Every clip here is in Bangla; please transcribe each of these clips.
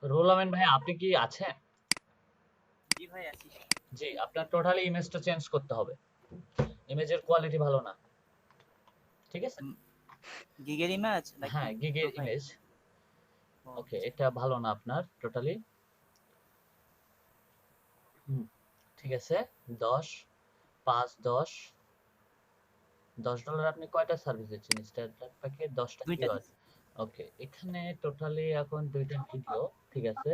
রুহুল আমিন ভাই, আপনি কি আছেন? জি ভাই আছি। জি, আপনার টোটালি ইমেজটা চেঞ্জ করতে হবে। ইমেজের কোয়ালিটি ভালো না। ঠিক আছে? গিগের ইমেজ নাকি হ্যাঁ, গিগের প্রোফাইল? ইমেজ। ও ওকে, আচ্ছা। এটা ভালো না আপনার টোটালি। ঠিক আছে। 10 5 10 $10 আপনি কয়টা সার্ভিস দিচ্ছেন? স্ট্যান্ডার্ড প্যাকে 10টা 2টা কিওয়ার্ড। দিছি। ওকে, এখানে টোটালি এখন 2টা ভিডিও। ঠিক আছে।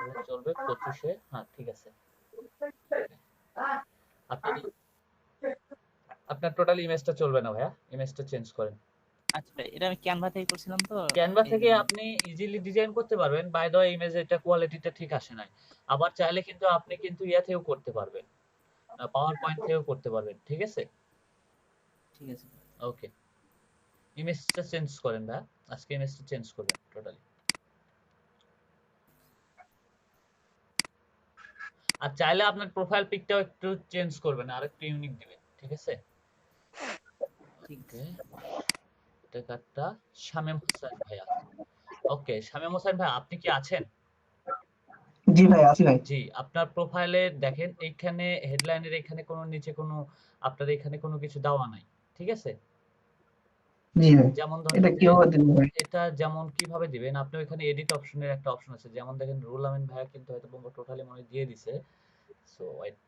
এটা চলবে 25 এ। হ্যাঁ, ঠিক আছে। ওকে। আপনার আপনার টোটাল ইমেজটা চলবে না ভাইয়া। ইমেজটা চেঞ্জ করেন। আচ্ছা ভাই, এটা আমি ক্যানভা থেকে করছিলাম তো ক্যানভা থেকে এইজন্য। আপনি ইজিলি ডিজাইন করতে পারবেন। বাই দ্য ওয়ে, ইমেজ এটা কোয়ালিটিটা ঠিক আসে নাই। আবার চাইলে কিন্তু আপনি কিন্তু ইয়া থেকেও করতে পারবেন। পাওয়ার পয়েন্ট থেকেও করতে পারবেন। ঠিক আছে? ঠিক আছে। ওকে। ইমেজটা চেঞ্জ করেন ভাইয়া। আজকে ইমেজটা চেঞ্জ করবেন টোটালি। আর চাইলে আপনার প্রোফাইল পিকটাও একটু চেঞ্জ করবেন, আর একটু ইউনিক দিবেন। ঠিক আছে? ঠিক ওকে। আছে। এটা কাটটা শামীম হোসেন ভাইয়া। ওকে, শামীম হোসেন ভাই, আপনি কি আছেন? জি ভাই, আছি ভাই। জি, আপনার প্রোফাইলে দেখেন এইখানে হেডলাইনের এখানে কোনো নিচে কোনো আপনার এখানে কোনো কিছু দেওয়া নাই। ঠিক আছে? জি ভাই, যেমন ধরেন এটা যে কিভাবে দিব ভাই? এটা যেমন কিভাবে দিবেন, আপনি ওইখানে এডিট অপশনের একটা অপশন আছে। যেমন দেখেন রুহুল আমিন ভাইয়া কিন্তু হয়তো টোটালি মনে হয় দিয়ে দিছে। So wait.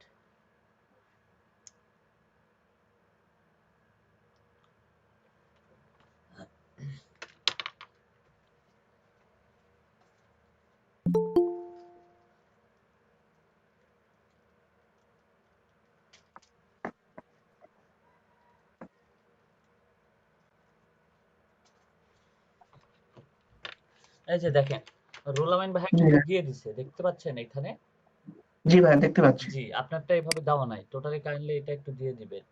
এই যে দেখেন, রুহুল আমিন ভাইয়া জি কিন্তু ভাই, দিয়ে দিছে। দেখতে পাচ্ছেন এখানে? জি ভাই, দেখতে পাচ্ছি। জি, আপনারটা এভাবে দেওয়া নাই। টোটালি কাইন্ডলি এটা একটু দিয়ে দিবেন।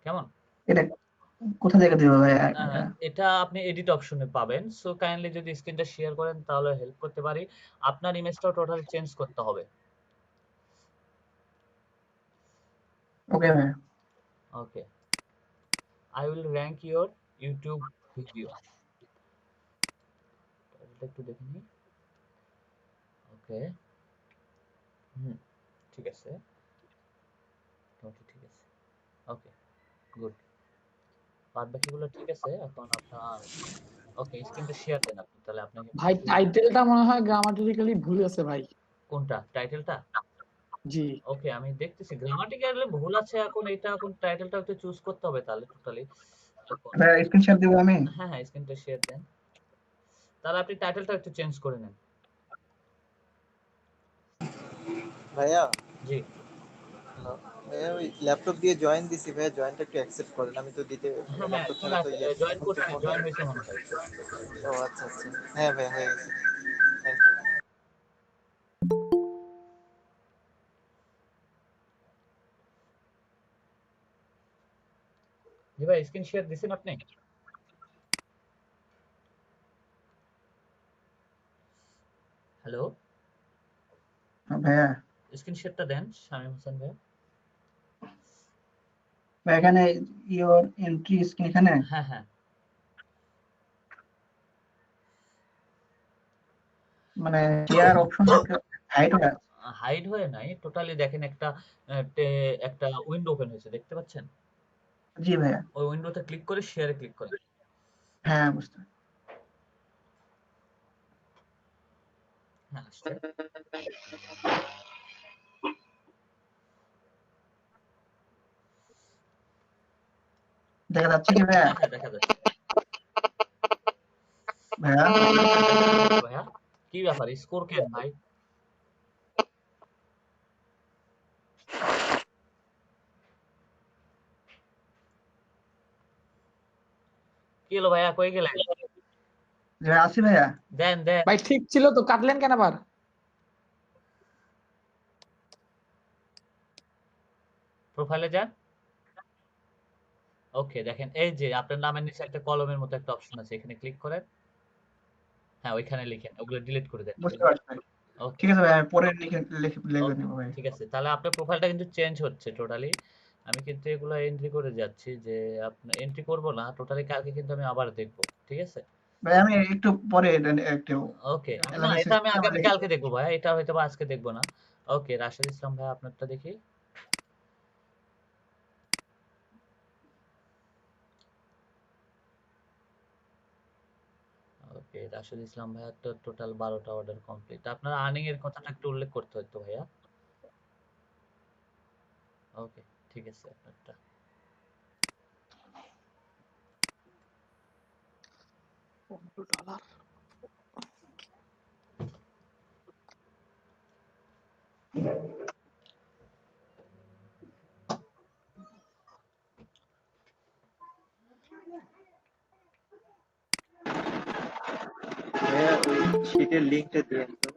কেমন? এটা কোথা থেকে দিব ভাই আ এটা? এটা আপনি এডিট অপশনে পাবেন। সো কাইন্ডলি যদি স্ক্রিনটা শেয়ার করেন তাহলে হেল্প করতে পারি। আপনার ইমেজটাও টোটালি চেঞ্জ করতে হবে। ওকে ভাই। ওকে। I will rank your YouTube video. এটা একটু দেখে নিই। ওকে। হুম, ঠিক আছে। মোটামুটি ঠিক আছে। ওকে, গুড। বাদ বাকিগুলো ঠিক আছে। এখন আপনার ওকে, স্ক্রিনটা শেয়ার দেন আপনি। তাহলে আপনাকে ভাই টাইটেলটা মনে হয় গ্রামাটিক্যালি ভুল আছে ভাই। কোনটা? টাইটেলটা? জি ওকে, আমি দেখতেছি। গ্রামাটিক্যালি ভুল আছে। এখন এটা এখন টাইটেলটা একটু চুজ করতে হবে তাহলে টোটালি। এখন ভাই স্ক্রিনশট দিব আমি। হ্যাঁ, হ্যাঁ, স্ক্রিনটা শেয়ার দেন। তাহলে আপনি টাইটেলটা একটু চেঞ্জ করে নেন। ভাইয়া, জি। হ্যালো ভাইয়া, ওই ল্যাপটপ দিয়ে জয়েন দিছি ভাইয়া, জয়েনটা একটু অ্যাকসেপ্ট করেন। আমি তো দিতে মানে হ্যাঁ, হ্যাঁ, ল্যাপটপ চলে ছাড়া তো আসে। ইয়ে জয়েন এখন তো করছে, ফোন। জয়েন হইছে মনে হয়। ও আচ্ছা আচ্ছা, হ্যাঁ ভাইয়া হয়ে গেছে, থ্যাংক ইউ। জি ভাই, স্ক্রিন শেয়ার দিছেন আপনি? হ্যালো? ভাইয়া, স্ক্রিন শেয়ারটা দেন শামীম হোসেন ভাই। ভাই এখানে ইওর এন্ট্রি স্ক্রিন এখানে হ্যাঁ, হ্যাঁ। মানে শেয়ার অপশন হাইড হয়ে আছে। হাইড হয়ে নাই। টোটালি দেখেন একটা একটা উইন্ডো ওপেন হয়েছে। দেখতে পাচ্ছেন? জি ভাইয়া। ওই উইন্ডোতে ক্লিক করে শেয়ারে ক্লিক করেন। হ্যাঁ, বুঝতে হ্যাঁ, আসছে। দেখা যাচ্ছে কি ভাইয়া? হ্যাঁ, হ্যাঁ, দেখা যাচ্ছে। ভাইয়া, হ্যাঁ, দেখা যাচ্ছে ভাইয়া। কি ব্যাপার? স্কোর কেন ভাই? কি হলো ভাইয়া? কই গেলেন? যে আছি ভাইয়া। দেন, দেন। ভাই ঠিক ছিল তো, কাটলেন কেন আবার? প্রোফাইলে যান। ওকে, দেখেন এই যে আপনার নামের নিচে একটা কলমের মতো একটা অপশন আছে। এখানে ক্লিক করেন। হ্যাঁ, ওইখানে লিখেন। ওগুলো ডিলিট করে দেন। বুঝতে পারছি ভাই। ওকে, ঠিক আছে ভাই, আমি পরে লিখে লিখে লিখে ওকে, নেবো ভাই। ঠিক আছে। তাহলে আপনার প্রোফাইলটা কিন্তু চেঞ্জ হচ্ছে টোটালি। আমি কিন্তু এগুলো এন্ট্রি করে যাচ্ছি, যে আপনার এন্ট্রি করব না টোটালি, কালকে কিন্তু আমি আবার দেখবো, ঠিক আছে? ভাই আমি একটু পরে এটা একটু ওকে, না অ্যানালাইসিস এটা আমি করে আগে আমরা আমি দেখি। কালকে দেখবো ভাই, এটা হয়তো বা আজকে দেখবো না। ওকে, রাশেদ ইসলাম ভাই আপনারটা দেখি। ওকে, রাশেদ ইসলাম ভাইয়ার তো টোটাল 12টা অর্ডার কমপ্লিট। আপনার আর্নিং এর কথাটা একটু উল্লেখ করতে হতো ভাইয়া। ওকে, ঠিক আছে আপনারটা। $100 ভাইয়া ওই শিটের লিংকটা দিয়ে তো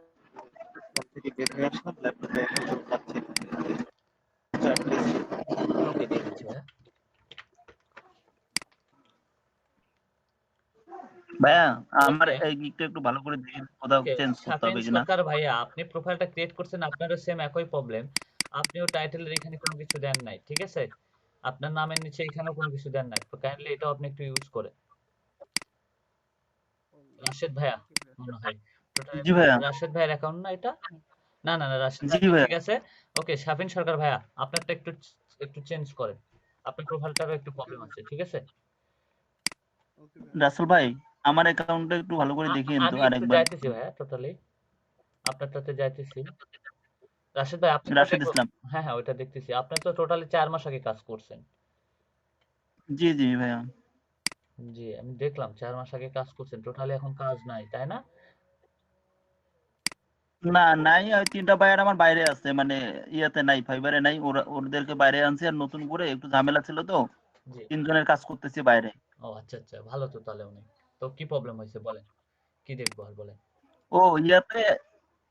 ফোন থেকে বের হয়ে আসলাম, ল্যাপটপে এখন পাচ্ছি না। আচ্ছা, please। ওকে, দিয়ে দিচ্ছি ভাইয়া। ভাইয়া আমার ওকে, এই গিকটা একটু ভালো করে দেখেন, কোথাও ওকে, চেঞ্জ করতে শাফিন হবে কিনা। সরকার ভাইয়া, আপনি প্রোফাইলটা ক্রিয়েট করছেন, আপনারও সেম একই প্রবলেম। আপনিও টাইটেলের এখানে কোনো কিছু দেন নাই, ঠিক আছে? আপনার নামের নিচে এখানেও কোনো কিছু দেন নাই, তো কাইন্ডলি এটাও আপনি একটু ইউজ করেন। রাশেদ ভাইয়া মনে হয়, টোটাল জি ভাইয়া। রাশেদ ভাইয়ের অ্যাকাউন্ট না এটা? না না না, রাশেদ জি ভাই তো ভাইয়া। ঠিক আছে। ওকে, শাফিন সরকার ভাইয়া, আপনারটা একটু একটু চেঞ্জ করেন, আপনার প্রোফাইলটারও একটু প্রবলেম আছে, ঠিক আছে? রাসেল ভাই আমার অ্যাকাউন্টটা একটু ভালো করে দেখিয়েন তো আমি একটু আরেকবার। যাইতেছি ভাইয়া, টোটালি আপনারটাতে যাইতেছি। রাশেদ ভাই আপনি তো রাশেদ ইসলাম। হ্যাঁ হ্যাঁ, ওইটা দেখতেছি, আপনি তো টোটালি 4 মাস আগে কাজ করছেন। জি জি ভাইয়া। জি, আমি দেখলাম 4 মাস আগে কাজ করছেন, টোটালি এখন কাজ নাই, তাই না? না নাই, ওই 3টা বায়ার আমার বাইরে আছে, মানে ইয়াতে নাই, ফাইবারে নাই, ওরা ওদেরকে বাইরে আনছি, আর নতুন করে একটু ঝামেলা ছিল তো জি। 3 জনের কাজ করতেছি বাইরে। ও আচ্ছা আচ্ছা, ভালো তো তাহলে অনেক। তো কি প্রবলেম হয়েছে বলেন, কি দেখবো আর বলেন। ও ইয়াতে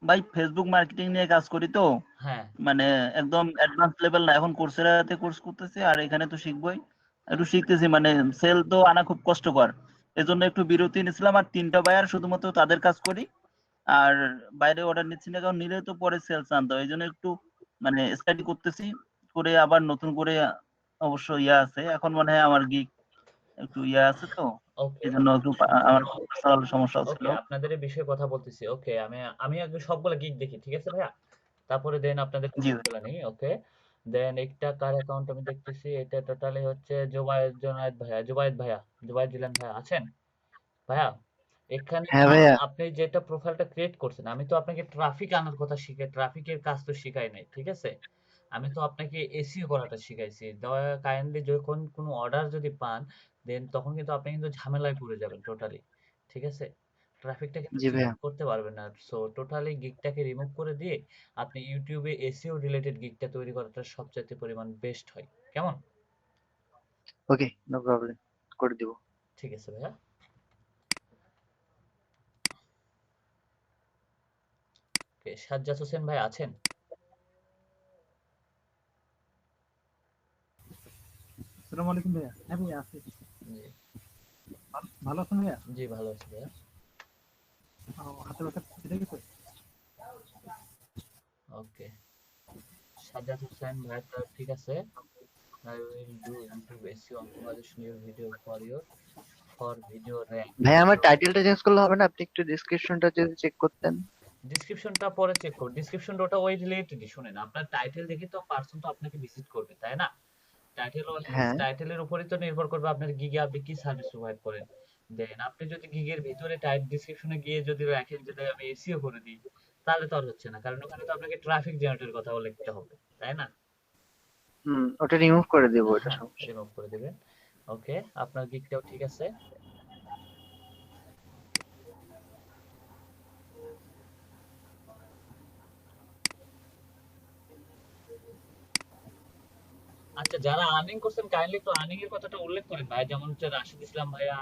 ভাই ফেসবুক মার্কেটিং নিয়ে কাজ করি তো, হ্যাঁ। মানে একদম অ্যাডভান্স লেভেল না, এখন কোর্সেরাতে কোর্স করতেছি, আর এখানে তো শিখবই, একটু শিখতেছি, মানে সেল তো আনা খুব কষ্টকর, এজন্য একটু বিরতি নিছিলাম, আর 3টা বায়ার শুধুমাত্র তাদের কাজ করি, আর বাইরে অর্ডার নিচ্ছি না, কারণ নিলে তো পরে সেলস আনতে হয়, এই জন্য একটু মানে স্টাডি করতেছি, করে আবার নতুন করে অবশ্য ইয়া আছে, এখন মনে হয় আমার গিগ একটু ইয়া আছে তো, ওকে এই জন্য একটু আমার পার্সোনাল সমস্যা ছিল। ওকে, আপনাদের এই বিষয়ে কথা বলতেছি। ওকে, আমি আমি আগে সবগুলো গিগ দেখি, ঠিক আছে ভাইয়া? তারপরে দেন আপনাদের জি কোশ্চেনগুলো নিই। ওকে, দেন একটা কার অ্যাকাউন্ট আমি দেখতেছি, এটা টোটালি হচ্ছে জুবায়েদ জুনায়েদ ভাইয়া, জুবায়েদ ভাইয়া, জুবায়েদ জিলান ভাইয়া আছেন ভাইয়া এখানে? হ্যাঁ ভাইয়া। আপনি যেটা প্রোফাইলটা ক্রিয়েট করছেন, আমি তো আপনাকে ট্রাফিক আনার কথা শিখাই, ট্রাফিকের কাজ তো শিখাই নাই, ঠিক আছে? আমি তো আপনাকে এসইও করাটা শিখাইছি। দয়া কাইন্ডলি যখন কোনো অর্ডার যদি পান, দেন তখন কিন্তু আপনি কিন্তু ঝামেলায় পড়ে যাবেন টোটালি, ঠিক আছে? ট্রাফিকটা কিন্তু জি চেক ভাইয়া। করতে পারবেন না। সো টোটালি গিগটাকে রিমুভ করে দিয়ে আপনি ইউটিউবে এসইও রিলেটেড গিগটা তৈরি করাটা সবচাইতে পরিমাণ বেস্ট হয়, কেমন? ওকে, নো প্রবলেম, করে দিব। ঠিক আছে ভাইয়া। ওকে, সাজ্জাদ হোসেন ভাই আছেন? আসসালামু আলাইকুম ভাইয়া। হ্যাঁ ভাইয়া আছি। জি ভালো আছেন ভাইয়া? জি, ভালো আছি ভাইয়া। হাতে ব্যথা কেটে গেছে? ওকে, সাজ্জাদ হোসেন ভাই তো ঠিক আছে। I will do YouTube SEO optimization your video for video rank. ভাইয়া আমার টাইটেলটা চেঞ্জ করলে হবে না? আপনি একটু ডেসক্রিপশনটা যদি চেক করতেন। ডেসক্রিপশনটা পরে চেক করুন, ডেসক্রিপশনটা ওটা ওই রিলেটেডই। শুনেন, আপনার টাইটেল দেখে তো পারসন তো আপনাকে ভিজিট করবে, তাই না? টাইটেল হ্যাঁ। টাইটেলের উপরই তো নির্ভর করবে আপনার গিগে আপনি কি সার্ভিস প্রোভাইড করেন। দেন আপনি যদি গিগের ভিতরে টাইপ ডেসক্রিপশনে গিয়ে যদি রাখেন যে আমি এসইও করে দিই, তাহলে তো আর হচ্ছে না, কারণ ওখানে তো আপনাকে ট্রাফিক জেনারেটরের কথাও লিখতে হবে, তাই না? ওটা রিমুভ করে দেব, ওটা হ্যাঁ, সমস্যা। রিমুভ করে দিবেন। ওকে, আপনার গিগটাও ঠিক আছে। আচ্ছা, যারা আর্নিং করছেন কাইন্ডলি একটু আর্নিং এর কথাটা উল্লেখ করেন ভাই, যেমন হচ্ছে রাশিদ ইসলাম ভাইয়া,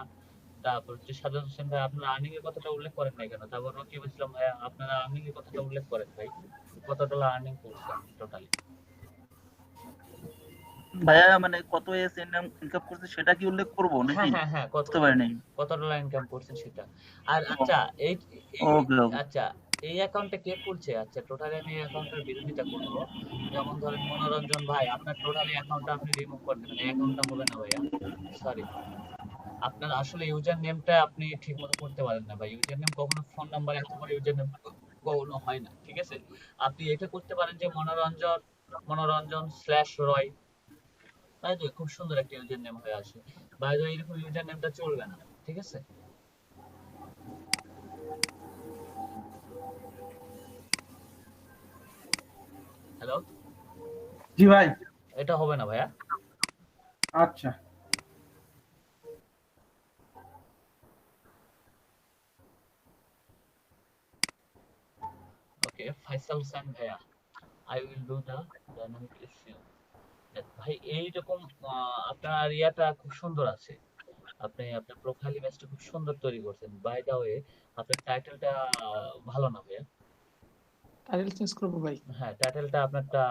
তারপর হচ্ছে সাজ্জাদ হোসেন ভাই, আপনারা আর্নিং এর কথাটা উল্লেখ করেন নাই কেন? তারপর রকিব ইসলাম ভাইয়া, আপনারা আর্নিং এর কথাটা উল্লেখ করেন ভাই, কত ডলার আর্নিং করছেন টোটালি? ভাইয়া মানে কত এস ইনকাম করছে সেটা কি উল্লেখ করবো হ্যাঁ নাকি? হ্যাঁ হ্যাঁ, বুঝতে পারি নাই। কত ডলার ইনকাম করছেন সেটা। আর আচ্ছা এই ওকে ওকে। আচ্ছা, এই অ্যাকাউন্টে কে খুলছে? আচ্ছা, টোটালি আমি এই অ্যাকাউন্টের বিরোধিতা করব। যেমন ধরেন মনোরঞ্জন ভাই, আপনার টোটালি অ্যাকাউন্টটা আপনি রিমুভ করে দেবেন, এই অ্যাকাউন্টটা হবে না ভাইয়া, সরি। আপনার আসলে ইউজার নেমটা আপনি ঠিকমতো করতে পারেন না ভাই, ইউজার নেম কখনো ফোন নাম্বার এত বড় ইউজার নেম কখনো হয় না, ঠিক আছে? আপনি এটা করতে পারেন যে মনোরঞ্জন মনোরঞ্জন স্ল্যাশ রয়, তাই তো খুব সুন্দর একটা ইউজার নেম হয়ে আসে। বাই দ্য ওয়ে, এরকম ইউজার নেমটা চলবে না, ঠিক আছে? হ্যালো, জি ভাই। এটা হবে না ভাইয়া। আচ্ছা ওকে, ফাইসাল হোসেন ভাইয়া, I will do the dynamic SEO. ভাই এইরকম আপনার ইয়াটা খুব সুন্দর আছে, আপনি আপনার প্রোফাইল ইমেজটা খুব সুন্দর তৈরি করছেন। বাই দা ওয়ে, আপনার টাইটেলটা ভালো না ভাইয়া। টাইটেল চেঞ্জ করবো ভাই? হ্যাঁ, টাইটেলটা আপনারটা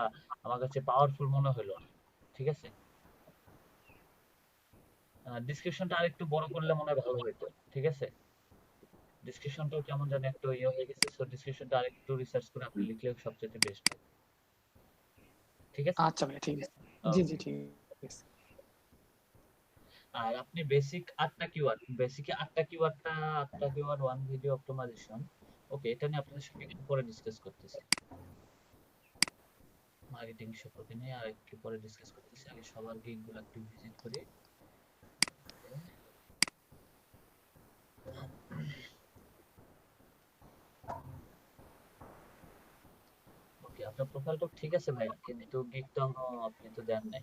আমার কাছে পাওয়ারফুল মনে হলো না, ঠিক আছে? ডিসক্রিপশনটা আরেকটু বড় করলে মনে হয় ভালো হতো, ঠিক আছে? ডিসক্রিপশনটাও কেমন জানি একটু ইয়ে হয়ে গেছে, সো ডিসক্রিপশনটা আরেকটু রিসার্চ করে আপনি লিখলে সবচেয়ে বেস্ট হয়, ঠিক আছে? আচ্ছা ভাই, ঠিক আছে। জি জি, ঠিক আছে। আর আপনি বেসিক 8টা কিওয়ার্ড, বেসিকে 8টা keyword one video optimization. Okay, এটা নিয়ে আপনাদের সঙ্গে একটু পরে ডিসকাস করতেছি, মার্কেটিং সম্পর্কে নিয়ে আর একটু পরে ডিসকাস করতেছি। আগে সবার গিগগুলো একটু ভিজিট করি। ওকে, আপনার প্রোফাইলটা ঠিক আছে ভাই, কিন্তু গিগ তো আপনি তো দেন নাই।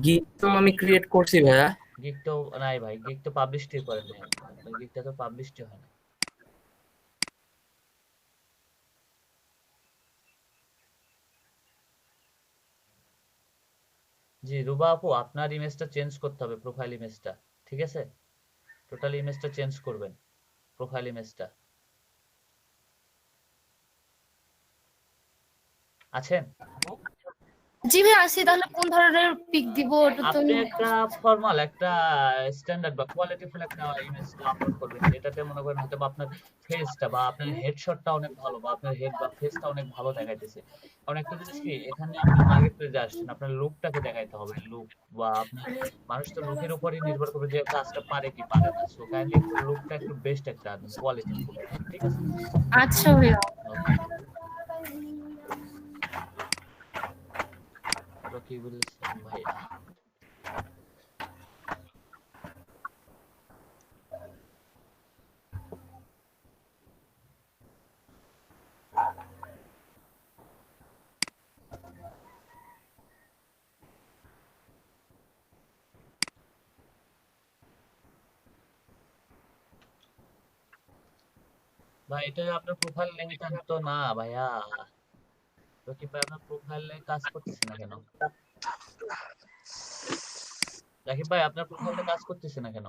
গিগ তো আমি ক্রিয়েট করছি ভাইয়া। গিগ তো নাই ভাই, গিগ তো পাবলিশই করেন নাই, আপনার গিগটা তো পাবলিশই হয় না। জি রুবা আপু, আপনার ইমেজটা চেঞ্জ করতে হবে, প্রোফাইল ইমেজটা, ঠিক আছে? টোটাল ইমেজটা চেঞ্জ করবেন, প্রোফাইল ইমেজটা। আছেন? জি ভাই আছি, তাহলে কোন ধরনের পিক দিব ওটা তো আপনি একটা ফর্মাল, একটা স্ট্যান্ডার্ড বা কোয়ালিটিফুল একটা ইমেজ আপলোড করবেন, যেটাতে মনে করেন হয়তো বা আপনার ফেসটা বা আপনার হেডশটটা অনেক ভালো, বা আপনার হেড বা ফেসটা অনেক ভালো দেখাইতেছে। কারণ একটা জিনিস কি, এখানে আপনি টার্গেট পেজে আসছেন, আপনার লুকটাকে দেখাইতে হবে, লুক বা আপনার মানুষ তো লুকের উপরই নির্ভর করবে যে কাজটা পারে কি পারে না। সো কাইন্ডলি একটু লুকটা একটু বেস্ট একটা আনবেন, কোয়ালিটিফুল, ঠিক আছে? আচ্ছা ভাইয়া। ওকে, রকিবুল ইসলাম ভাইয়া। ভাই এটা আপনার প্রোফাইল লিংকটা তো না ভাইয়া, রকিব ভাই আপনার প্রোফাইলে কাজ করতেছে না কেন? রাকিব ভাই আপনার প্রোফাইলটা কাজ করতেছে না কেন?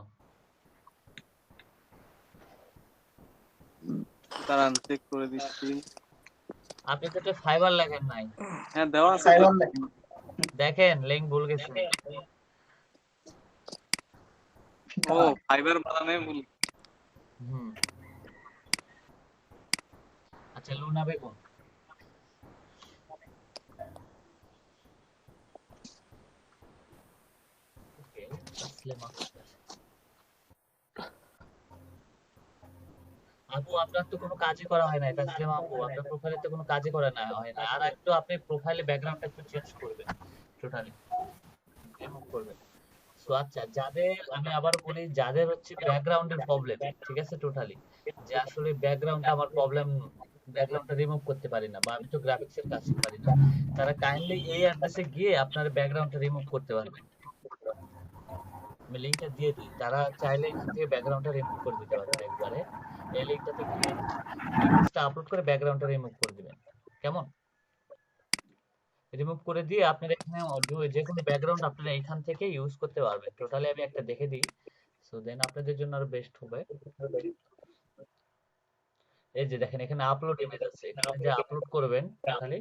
দাঁড়ান চেক করে দিচ্ছি। আপনি তো এটা ফাইবার লেখেন নাই। হ্যাঁ দেওয়া আছে। সাইবার লেখেন। দেখেন লিংক ভুল গেছে। ও ফাইবার বানানে ভুল। হুম, আচ্ছা লুনা বেগম। ওকে, তাসলিমা আক্তার। আপু আপনার তো কোনো কাজই করা হয় না, তাসলিমা আপু আপনার প্রোফাইলে তো কোনো কাজই করা না হয় না। আর একটু আপনি প্রোফাইলে ব্যাকগ্রাউন্ডটা একটু চেঞ্জ করবেন, টোটালি রিমুভ করবেন। সো আচ্ছা, যাদের আমি আবার বলি, যাদের হচ্ছে ব্যাকগ্রাউন্ডের প্রবলেম, ঠিক আছে, টোটালি যে আসলে ব্যাকগ্রাউন্ডটা আমার প্রবলেম, ব্যাকগ্রাউন্ডটা রিমুভ করতে পারি না, বা আমি তো গ্রাফিক্সের কাজ পারি না, তারা কাইন্ডলি এই অ্যাড্রেসে গিয়ে আপনার ব্যাকগ্রাউন্ডটা রিমুভ করতে পারবেন। আমি লিংকটা দিয়ে দিই, তারা চাইলে এখান থেকে ব্যাকগ্রাউন্ডটা রিমুভ করে দিতে পারবেন একবারে। এই লিংকটাতে গিয়ে ইমেজটা আপলোড করে ব্যাকগ্রাউন্ডটা রিমুভ করে দিবেন, কেমন? রিমুভ করে দিয়ে আপনার এখানে যে কোনো ব্যাকগ্রাউন্ড আপনারা এখান থেকে ইউজ করতে পারবেন। টোটালি আমি একটা দেখে দিই, সো দেন আপনাদের জন্য আরো বেস্ট হবে। এই যে দেখেন এখানে আপলোড ইমেজ আছে, এখানে যে আপলোড করবেন টোটালি।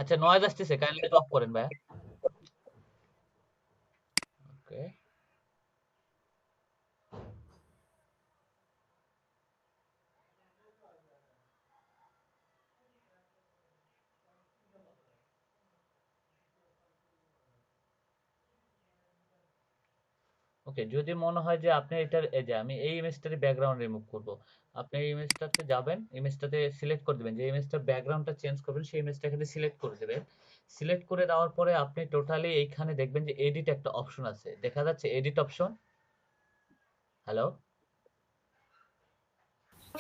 আচ্ছা নয়েজ আসতেছে, কাইন্ডলি একটু অফ করেন ভাইয়া। ওকে, ওকে, যদি মনে হয় যে আপনি এটার এই যে আমি এই ইমেজটার ব্যাকগ্রাউন্ড রিমুভ করব, আপনি এই ইমেজটাতে যাবেন, ইমেজটাতে সিলেক্ট করে দিবেন, যে ইমেজটার ব্যাকগ্রাউন্ডটা চেঞ্জ করবেন সেই ইমেজটা এখানে সিলেক্ট করে দিবেন। সিলেক্ট করে দেওয়ার পরে আপনি টোটালি এইখানে দেখবেন যে এডিট একটা অপশন আছে, দেখা যাচ্ছে এডিট অপশন। হ্যালো,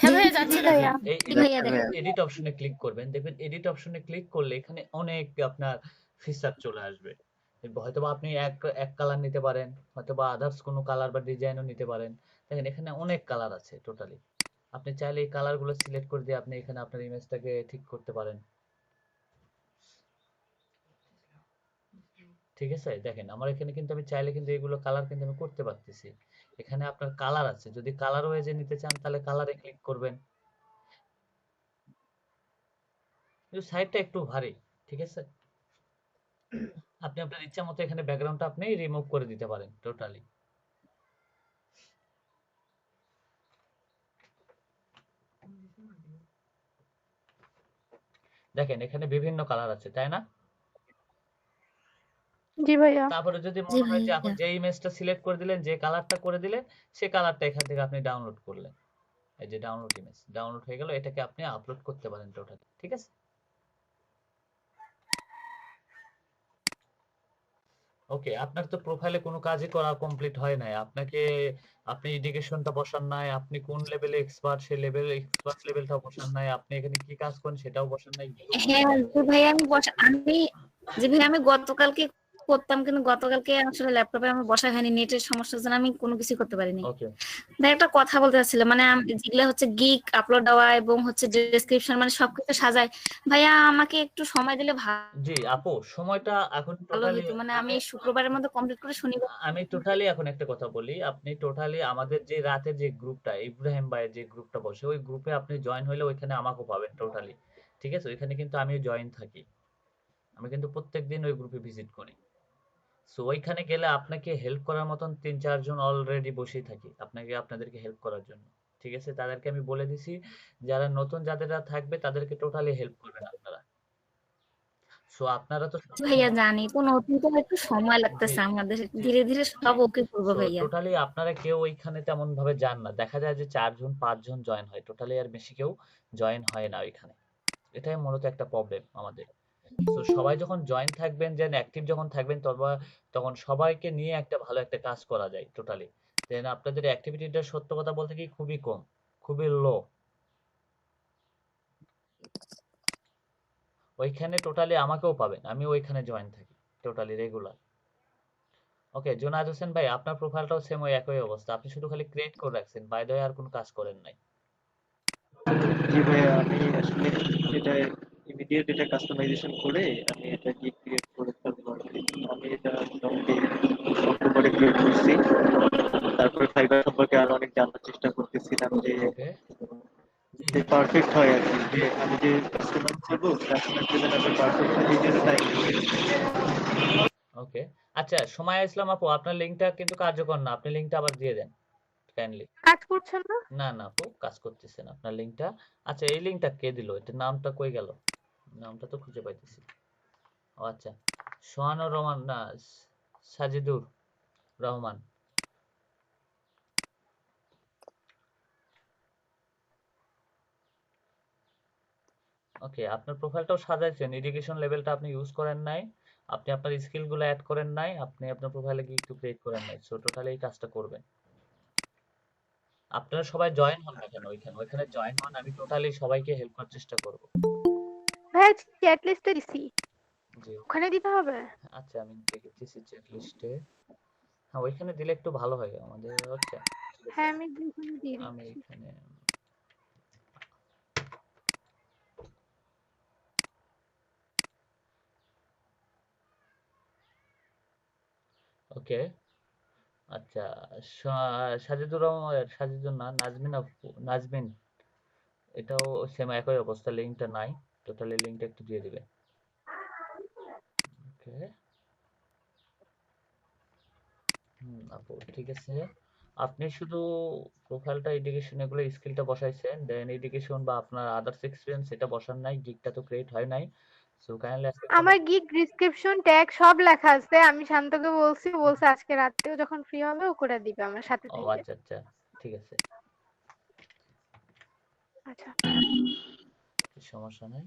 হ্যাঁ ভাইয়া যাচ্ছে ভাইয়া। এই জি ভাইয়া দেখেন। এডিট অপশনে ক্লিক করবেন, দেখবেন এডিট অপশনে ক্লিক করলে এখানে অনেক আপনার ফিচার চলে আসবে। হয়তোবা আপনি এক কালার নিতে পারেন, হয়তোবা আদার্স কোনো কালার বা ডিজাইনও নিতে পারেন। দেখেন এখানে অনেক কালার আছে টোটালি। আপনি চাইলে এই কালারগুলো সিলেক্ট করে দিয়ে আপনি এখানে আপনার ইমেজটাকে ঠিক করতে পারেন। ঠিক আছে, দেখেন আমার এখানে কিন্তু আমি চাইলে কিন্তু এগুলো কালার কিন্তু আমি করতে পারতেছি। এখানে আপনার কালার আছে, যদি কালার ওয়েজে নিতে চান তাহলে কালারে ক্লিক করবেন। কিন্তু সাইডটা একটু ভারী, ঠিক আছে। আপনি আপনার ইচ্ছা মতো এখানে ব্যাকগ্রাউন্ডটা আপনি রিমুভ করে দিতে পারেন টোটালি। দেখেন এখানে বিভিন্ন কালার আছে, তাই না? জি ভাইয়া। তারপরে যদি জি মনে হয় যে এখন ভাইয়া। যে ইমেজটা সিলেক্ট করে দিলেন, যে কালারটা করে দিলেন, সেই কালারটা এখান থেকে আপনি ডাউনলোড করলেন। এই যে ডাউনলোড ইমেজ ডাউনলোড হয়ে গেল, এটাকে আপনি আপলোড করতে পারেন টোটালি, ঠিক আছে। ওকে, আপনার তো প্রোফাইলে কোনো কাজই করা কমপ্লিট হয় নাই। আপনি এডুকেশনটা বসান নাই, আপনি কোন লেভেলে এক্সপার্ট সেই এক্সপার্ট লেভেলটাও বসান নাই, আপনি এখানে কি কাজ করেন সেটাও বসান নাই। হ্যাঁ জি ভাইয়া জি ভাইয়া আমি গতকালকে করতাম, কিন্তু গতকালকে আসলে ল্যাপটপে আমার বসা হয়নি, নেটের সমস্যার জন্য আমি কোনো কিছু করতে পারিনি। ওকে, ভাই একটা কথা বলতে চাচ্ছিলাম, মানে যেগুলো হচ্ছে গিগ আপলোড দেওয়া এবং হচ্ছে ডেসক্রিপশন মানে সবকিছু সাজায়, ভাইয়া আমাকে একটু সময় দিলে জি আপু, সময়টা এখন ভালো টোটালি হতো। মানে আমি এই শুক্রবারের মধ্যে কমপ্লিট করে শনিবার। আমি টোটালি এখন একটা কথা বলি, আপনি টোটালি আমাদের যে রাতের যে গ্রুপটা, ইব্রাহিম ভাইয়ের যে গ্রুপটা বসে, ওই গ্রুপে আপনি জয়েন হলে ওইখানে আমাকেও পাবেন টোটালি, ঠিক আছে। ওইখানে কিন্তু আমিও জয়েন থাকি, আমি কিন্তু প্রত্যেকদিন ওই গ্রুপে ভিজিট করি। সো ওইখানে গেলে আপনাকে হেল্প করার মতন ৩-৪ জন অলরেডি বসেই থাকি আপনাদেরকে হেল্প করার জন্য, ঠিক আছে। তাদেরকে আমি বলে দিছি যারা নতুন যাদেররা থাকবে তাদেরকে টোটালি হেল্প করবেন আপনারা। সো আপনারা তো ভাইয়া জানি তো নতুন তো একটু সময় জি লাগতেছে আমাদের, জি ধীরে ধীরে জি। সব ওকে করবো সো ভাইয়া। টোটালি আপনারা কেউ ওইখানে তেমন ভাবে যান না, দেখা যায় যে ৪ জন ৫ জন জয়েন হয়, টোটালি আর বেশি কেউ জয়েন হয় না ওইখানে। এটাই মূলত একটা প্রবলেম আমাদের। তো সবাই যখন জয়েন থাকবেন, যেন অ্যাক্টিভ যখন থাকবেন, তখন সবাইকে নিয়ে একটা ভালো একটা কাজ করা যায় টোটালি। দেন আপনাদের অ্যাক্টিভিটিটা সত্য কথা বলতে কি খুবই কম, খুবই লো। ওইখানে টোটালি আমাকেও পাবেন, আমি ওইখানে জয়েন থাকি টোটালি রেগুলার। ওকে, জোনায়েদ হোসেন ভাই আপনার প্রোফাইলটাও সেম ওই একই অবস্থা, আপনি শুধু খালি ক্রিয়েট করে রাখছেন, বাই দ্য ওয়ে আর কোনো কাজ করেন নাই। জি ভাইয়া, আমি আসলে এটা ইমিডিয়েট এটা কাস্টমাইজেশন করে আমি এটা কি ক্রিয়েট করে ফেলবো আর কি। আমি এটা মোটামুটি অক্টোবরে ক্রিয়েট করছি। তারপরে ফাইবার সম্পর্কে আরো অনেক জানার চেষ্টা করতেছিলাম যে ওকে, পারফেক্ট হয় আর কি, যে আমি যে কাস্টমার চাইবো কাস্টমার যেন আমি পারফেক্ট হয় এই জন্য টাইম ওকে। আচ্ছা সময় ইসলাম আপু, আপনার লিঙ্কটা কিন্তু কার্যকর না, আপনি লিঙ্কটা আবার দিয়ে দেন কাইন্ডলি। কাজ করছেন না? না না আপু, কাজ করতেছে না আপনার লিঙ্কটা। আচ্ছা এই লিঙ্কটা কে দিল, এটার নামটা কই গেল, নামটা তো খুঁজে পাইতেছি। ও আচ্ছা, সোহানুর রহমান না, সাজিদুর রহমান। ওকে, আপনার প্রোফাইলটাও সাজাইছেন, এডুকেশন লেভেলটা আপনি ইউজ করেন নাই, আপনি আপনার স্কিলগুলো অ্যাড করেন নাই, আপনি আপনার প্রোফাইলে গিয়ে একটু ক্রিয়েট করেন নাই। সো টোটালি এই কাজটা করবেন। আপনারা সবাই জয়েন হন না কেন ওইখানে জয়েন হন, আমি টোটালি সবাইকে হেল্প করার চেষ্টা করব। ভাইয়া চ্যাট লিস্টে দিছি, জি ওখানে দিতে হবে। আচ্ছা, আমি দেখতেছি চেক লিস্টে। হ্যাঁ ওইখানে দিলে একটু ভালো হয় আমাদের। আচ্ছা ঠিক আছে, হ্যাঁ আমি ওখানে দিয়ে আমি দিচ্ছি। এখানে ওকে। আচ্ছা, সাজিদুর রহমান, সাজিদুর না, নাজমিন, এটাও সেম একই অবস্থা, লিঙ্কটা নাই, টোটালি লিঙ্কটা একটু দিয়ে দিবে। ওকে, আপু ঠিক আছে। আপনি শুধু প্রোফাইলটা এডুকেশন এগুলো স্কিলটা বসাইছেন, দেন এডুকেশন বা আপনার আদার্স এক্সপিরিয়েন্স এটা বসান নাই, গিগটা তো ক্রিয়েট হয় নাই। সো কাইন্ডলি আজকে আমার গিগ ডিসক্রিপশন ট্যাগ সব লেখা আছে। আমি শান্তকে বলছে আজকে রাতেও যখন ফ্রি হবে ও করে দিবে আমার সাথে ও থেকে। আচ্ছা আচ্ছা ঠিক আছে, আচ্ছা সমস্যা নাই।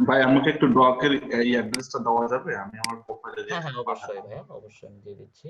ভাই আমাকে একটু ডকের এই অ্যাড্রেসটা দেওয়া যাবে? আমি আমার প্রোফাইলে দিয়ে হ্যাঁ অবশ্যই ভাইয়া, অবশ্যই আমি দিয়ে দিচ্ছি।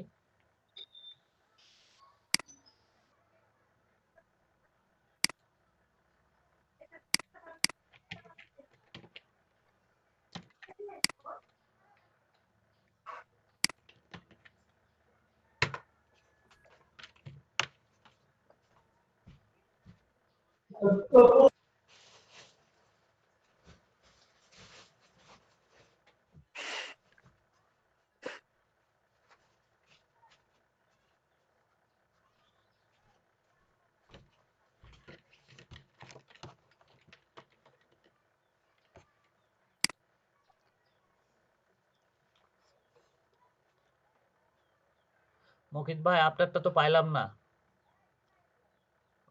মুকিত ভাই আপনারটা তো পাইলাম না।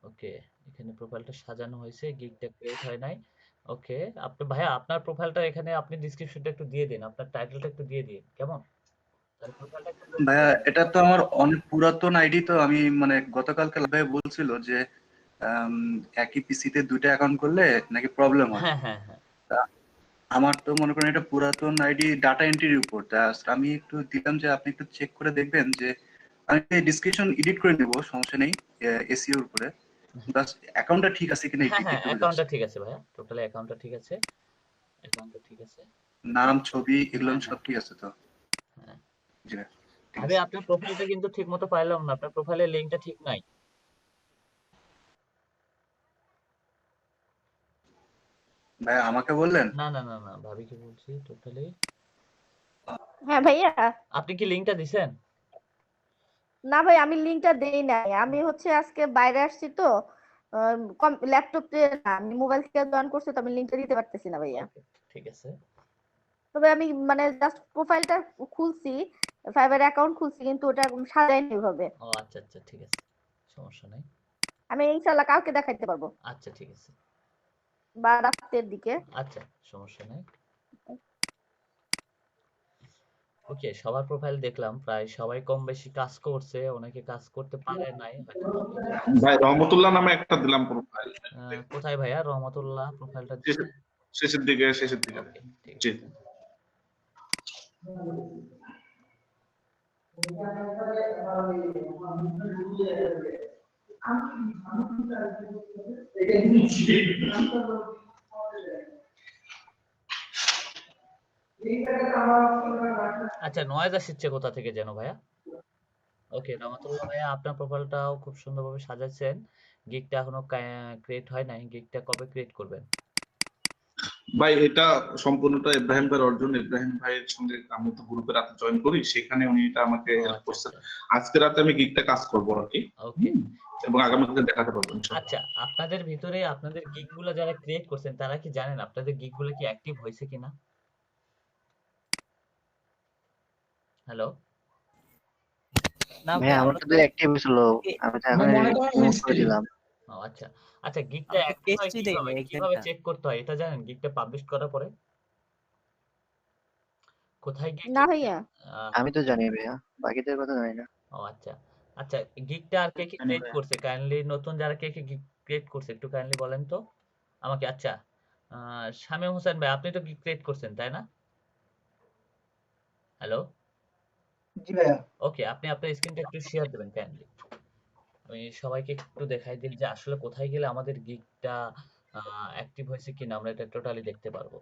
ওকে, এখানে প্রোফাইলটা সাজানো হয়েছে, গিগটা ক্রিয়েট হয় নাই। ওকে, আপনি ভাইয়া আপনার প্রোফাইলটা এখানে আপনি ডেসক্রিপশনটা একটু দিয়ে দিন, আপনার টাইটেলটা একটু দিয়ে দিন, কেমন? তাহলে প্রোফাইলটা একটু load ভাইয়া করে- এটা তো আমার অনেক পুরাতন আইডি, তো আমি মানে গতকালকে ভাই বলছিল যে একই পিসিতে দুইটা অ্যাকাউন্ট করলে নাকি প্রবলেম হয়। হ্যাঁ তা আমার তো মনে করেন এটা পুরাতন আইডি, ডাটা এন্ট্রির উপর। আমি একটু দিলাম যে আপনি একটু চেক করে দেখবেন যে আমি ডিসক্রিপশন এডিট করে নেব, সমস্যা নেই, এসইওর উপরে। বাস অ্যাকাউন্টটা ঠিক আছে কিনা হ্যাঁ একটু অ্যাকাউন্টটা ঠিক আছে ভাইয়া, টোটালি অ্যাকাউন্টটা ঠিক আছে, অ্যাকাউন্টটা ঠিক আছে। নাম ছবি এগুলো হ্যাঁ সব ঠিক আছে তো? হ্যাঁ জি ভাই, ঠিক আরে আছে। আপনার প্রোফাইলটা কিন্তু ঠিক মতো পাইলাম না, আপনার প্রোফাইলের লিংকটা ঠিক নাই। ভাই আমাকে বললেন? না ভাবিকে বলছি টোটালি। হ্যাঁ ভাইয়া। আপনি কি লিংকটা দিছেন? না ভাই আমি লিংকটা দেই নাই, আমি হচ্ছে আজকে বাইরে আসছি তো ল্যাপটপে না, আমি মোবাইল থেকে জয়েন করছি তো আমি লিংকটা দিতে পারতেছি না ভাইয়া। ওকে ঠিক আছে। তবে আমি মানে জাস্ট প্রোফাইলটা খুলছি, ফাইবার অ্যাকাউন্ট খুলছি কিন্তু ওটা সাজাইনি ওইভাবে। ও আচ্ছা ঠিক আছে, সমস্যা নাই। আমি ইনশাআল্লাহ কালকে দেখাইতে পারবো আচ্ছা ঠিক আছে, বা রাতের দিকে। আচ্ছা সমস্যা নাই। ওকে, সবার প্রোফাইল দেখলাম, প্রায় সবাই কম বেশি কাজ করছে, অনেকে কাজ করতে পারে নাই হয়তো। ভাই রহমতুল্লাহ নামে একটা দিলাম প্রোফাইল। কোথায় ভাইয়া রহমতুল্লাহ প্রোফাইলটা দিচ্ছে? শেষের দিকে ওকে ঠিক জি। আছে। আচ্ছা নয়েজ আসছে কোথা থেকে যেন ভাইয়া? ওকে রহমতুল্লাহ ভাইয়া, আপনার প্রোফাইলটাও খুব সুন্দরভাবে সাজাচ্ছেন, গিগটা এখনো ক্রিয়েট হয় নাই, গিগটা কবে ক্রিয়েট করবেন? ভাই এটা সম্পূর্ণটা ইব্রাহিম ভাইয়ের অর্জন। ইব্রাহিম ভাইয়ের সঙ্গে আমি তো গ্রুপে রাতে জয়েন করি, সেখানে উনি এটা আমাকে হেল্প করছেন। আজকে রাতে আমি গিগটা কাজ করবো আর কি, ওকে, এবং আগামীকাল দেখাতে পারবো ইনশাআল্লাহ। আচ্ছা আপনাদের ভিতরে আপনাদের গিগগুলো যারা ক্রিয়েট করছেন তারা কি জানেন আপনাদের গিগগুলো কি অ্যাক্টিভ হয়েছে কিনা? হ্যালো না ভাই ভাই আমার আমরা তো অ্যাক্টিভ ছিল, আমি তো এখন রিমুভ করে দিলাম। ও আচ্ছা গিগটা অ্যাক্টিভ হয় টেস্টই দেয়নি কিভাবে এক্সামটা। চেক করতে হয় এটা জানেন? গিগটা পাবলিশ করার পরে কোথায় গিয়ে না ভাইয়া আমি তো জানি ভাইয়া, বাকিদের কথা জানি না। ও আচ্ছা গিগটা আর কে ক্রিয়েট করছে? কাইন্ডলি নতুন যারা কে গিগ ক্রিয়েট করছে একটু কাইন্ডলি বলেন তো আমাকে। আচ্ছা শামীম হোসেন ভাই আপনি তো গিগ ক্রিয়েট করছেন তাই না? হ্যালো জি ভাইয়া। ওকে, আপনি আপনার স্ক্রিনটা একটু শেয়ার দেবেন কাইন্ডলি, আমি সবাইকে একটু দেখাই দিই যে আসলে কোথায় গেলে আমাদের গিগটা অ্যাক্টিভ হয়েছে কিনা আমরা এটা টোটালি দেখতে পারবো।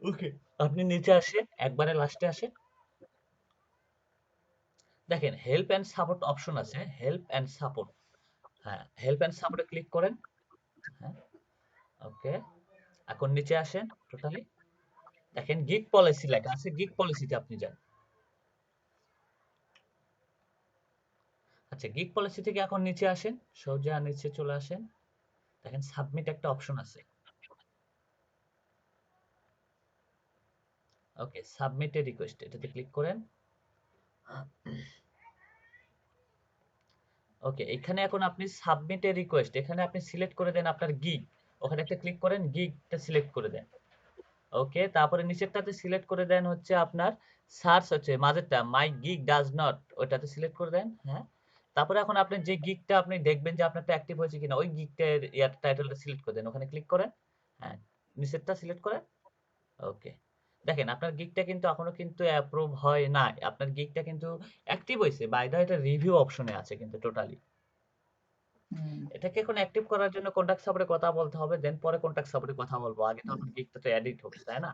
ওকে, আপনি নিচে আসেন, একবারে লাস্টে আসেন, দেখেন হেল্প এন্ড সাপোর্ট অপশন আছে, হেল্প এন্ড সাপোর্ট। হ্যাঁ হেল্প এন্ড সাপোর্টে ক্লিক করেন। হ্যাঁ ওকে, এখন নিচে আসেন, টোটালি দেখেন গিগ পলিসি লেখা আছে, গিগ পলিসিতে আপনি যান। আচ্ছা গিগ পলিসি থেকে এখন নিচে আসেন, সোজা নিচে চলে আসেন, দেখেন সাবমিট একটা অপশন আছে। ওকে, সাবমিট এ রিকোয়েস্ট এটাতে ক্লিক করেন। ওকে, এখানে এখন আপনি সাবমিট এ রিকোয়েস্ট, এখানে আপনি সিলেক্ট করে দেন আপনার গিগ, ওখানে একটা ক্লিক করেন, গিগটা সিলেক্ট করে দেন। ওকে, তারপরে নিচেরটাতে সিলেক্ট করে দেন হচ্ছে আপনার সার্চ হচ্ছে মাঝেরটা মাই গিগ ডাজ নট, ওইটাতে সিলেক্ট করে দেন। হ্যাঁ, তারপরে এখন আপনি যে গিগটা আপনি দেখবেন যে আপনারটা অ্যাক্টিভ হয়েছে কিনা, ওই গিগটার ইয়ার টাইটেলটা সিলেক্ট করে দেন, ওখানে ক্লিক করেন। হ্যাঁ, নিচেরটা সিলেক্ট করেন। ওকে, দেখেন আপনার গিগটা কিন্তু এখনো কিন্তু অ্যাপ্রুভ হয় নাই, আপনার গিগটা কিন্তু অ্যাক্টিভ হয়েছে, বাই দ্য এটা রিভিউ অপশনে আছে কিন্তু টোটালি। এটাকে এখন অ্যাক্টিভ করার জন্য কন্টাক্ট সাপোর্টে কথা বলতে হবে, দেন পরে কন্টাক্ট সাপোর্টে কথা বলবো, আগে তো আপনার গিগটা তো এডিট হবে, তাই না?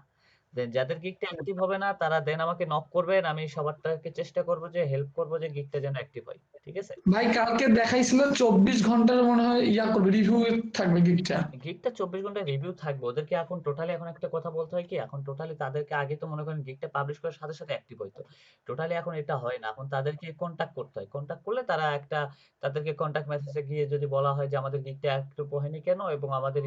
দেন যাদের গিগটা অ্যাক্টিভ হবে না তারা দেন আমাকে নক করবেন, আমি সবারটাকে চেষ্টা করব যে হেল্প করব যে গিগটা যেন অ্যাক্টিভ হয়, ঠিক আছে? ভাই কালকে দেখাইছিল 24 ঘন্টার মনে হয় ইয়া করবে, রিভিউ থাকবে গিগটা। গিগটা 24 ঘন্টা রিভিউ থাকবে, ওদেরকে এখন টোটালি এখন একটা কথা বলতে হয় কি, এখন টোটালি তাদেরকে আগে তো মনে করেন গিগটা পাবলিশ করার সাথে সাথে অ্যাক্টিভ হইতো, টোটালি এখন এটা হয় না, এখন তাদেরকে কন্টাক্ট করতে হয়, কন্টাক্ট করলে তারা একটা তাদেরকে কন্টাক্ট মেসেজে গিয়ে যদি বলা হয় যে আমাদের গিগটা অ্যাক্টিভ হয়নি কেন এবং আমাদের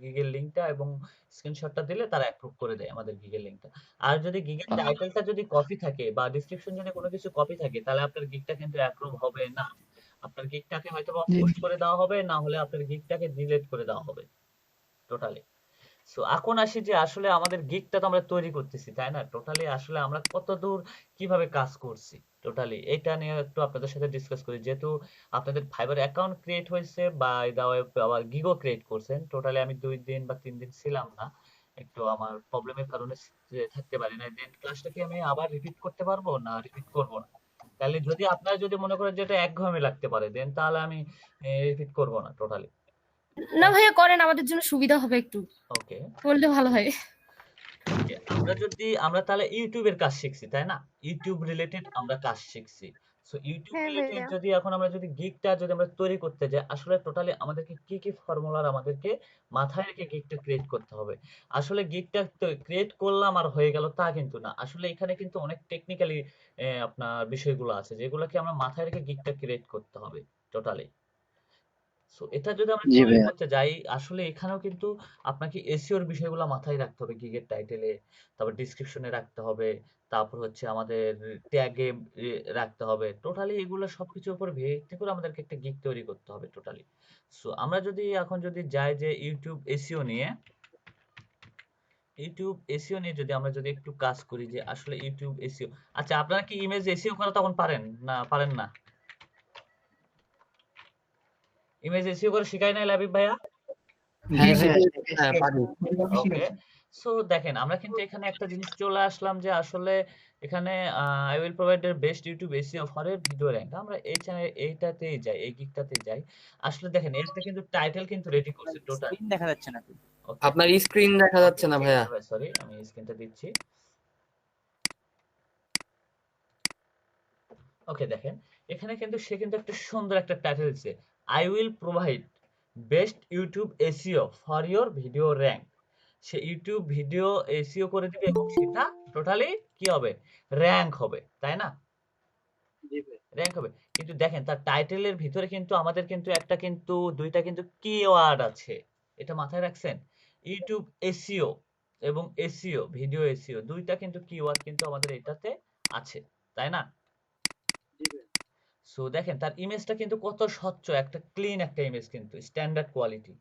গিগের লিংকটা এবং স্ক্রিনশটটা দিলে তারা অ্যাপ্রুভ করে দেয় আমাদের গিগের লিংকটা। আর যদি গিগের টাইটেলটা যদি কপি থাকে বা ডেসক্রিপশন যদি কোনো কিছু কপি থাকে তাহলে আপনার গিগটা কিন্তু অ্যাপ্রুভ হবে না, আপনার গিগটাকে হয়তো বা পোস্ট করে দেওয়া হবে, না হলে আপনার গিগটাকে ডিলিট করে দেওয়া হবে টোটালি। সো এখন আসি যে আসলে আমাদের গিগটা তো আমরা তৈরি করতেছি, তাই না? টোটালি আসলে আমরা কতদূর কিভাবে কাজ করছি টোটালি এটা নিয়ে একটু আপনাদের সাথে ডিসকাস করি, যেহেতু আপনাদের ফাইবার অ্যাকাউন্ট ক্রিয়েট হয়েছে বা আবার গিগও ক্রিয়েট করছেন, টোটালি আমি 2 দিন বা 3 দিন ছিলাম না, একটু আমার প্রবলেমের কারণে থাকতে পারি না। দেন ক্লাসটা কি আমি আবার রিপিট করতে পারবো না রিপিট করবো না? তাহলে যদি আপনারা যদি মনে করেন যে এটা একঘেয়েমি লাগতে পারে দেন তাহলে আমি রিপিট করবো না টোটালি। না ভাইয়া করেন, আমাদের জন্য সুবিধা হবে, একটু ওকে, বললে ভালো হয়। আমরা তাহলে ইউটিউবের কাজ শিখছি, তাই না? ইউটিউব রিলেটেড আমরা কাজ শিখছি। সো ইউটিউব হ্যাঁ রিলেটেড ভাইয়া। যদি এখন আমরা যদি গিগটা যদি আমরা তৈরি করতে যাই, আসলে টোটালি আমাদেরকে কি কি ফর্মুলার আমাদেরকে মাথায় রেখে গিগটা ক্রিয়েট করতে হবে। আসলে গিগটা ক্রিয়েট করলাম আর হয়ে গেল তা কিন্তু না, আসলে এখানে কিন্তু অনেক টেকনিক্যালি আপনার বিষয়গুলো আছে যেগুলোকে আমরা মাথায় রেখে গিগটা ক্রিয়েট করতে হবে টোটালি। সো এটা যদি আমরা জি তৈরি ভাইয়া। করতে যাই, আসলে এখানেও কিন্তু আপনাকে এসইওর বিষয়গুলো মাথায় রাখতে হবে, গিগের টাইটেলে, তারপর ডেসক্রিপশনে রাখতে হবে, তারপর হচ্ছে আমাদের ট্যাগে রাখতে হবে, টোটালি এগুলো সবকিছুর উপর ভিত্তি করে আমাদেরকে একটা গিগ তৈরি করতে হবে টোটালি। সো আমরা যদি এখন যদি যাই যে ইউটিউব এসইও নিয়ে, ইউটিউব এসইও নিয়ে যদি আমরা যদি একটু কাজ করি যে আসলে ইউটিউব এসইও, আচ্ছা আপনারা কি ইমেজ এসইও করা তখন পারেন না পারেন না? ইমেজ এসইও করে শিখাই নাই লাবিব ভাইয়া? হ্যাঁ জি ভাইয়া, হ্যাঁ পারি। ওকে, সো দেখেন আমরা কিন্তু এখানে একটা জিনিস চলে আসলাম যে আসলে এখানে আই উইল প্রোভাইড এর বেস্ট ইউটিউব এসইও ফর এর ভিডিও র‍্যাঙ্ক, আমরা এই চ্যানেল এইটাতেই যাই, এই গিগটাতেই যাই। আসলে দেখেন এটা কিন্তু টাইটেল কিন্তু রেডি করছে টোটাল, স্ক্রিন দেখা যাচ্ছে না। ওকে আপনার স্ক্রিন দেখা যাচ্ছে না ভাইয়া। সরি আমি স্ক্রিনটা দিচ্ছি। ওকে, দেখেন এখানে কিন্তু সে কিন্তু একটা সুন্দর একটা টাইটেল দিচ্ছে, I will provide best YouTube SEO for your video rank. Say YouTube video SEO করে দিবে এবং সেটা টোটালি কি হবে, র‍্যাঙ্ক হবে, তাই না? র‍্যাঙ্ক হবে, কিন্তু দেখেন তার টাইটেলের ভিতরে কিন্তু আমাদের কিন্তু একটা কিন্তু দুইটা কিন্তু কিওয়ার্ড আছে, এটা মাথায় রাখছেন? ইউটিউব এসইও এবং এসইও ভিডিও এসইও দুইটা কিন্তু কিওয়ার্ড কিন্তু আমাদের এটাতে আছে, তাই না? সো দেখেন তার ইমেজটা কিন্তু কত স্বচ্ছ, একটা ক্লিন একটা ইমেজ, কিন্তু স্ট্যান্ডার্ড কোয়ালিটি,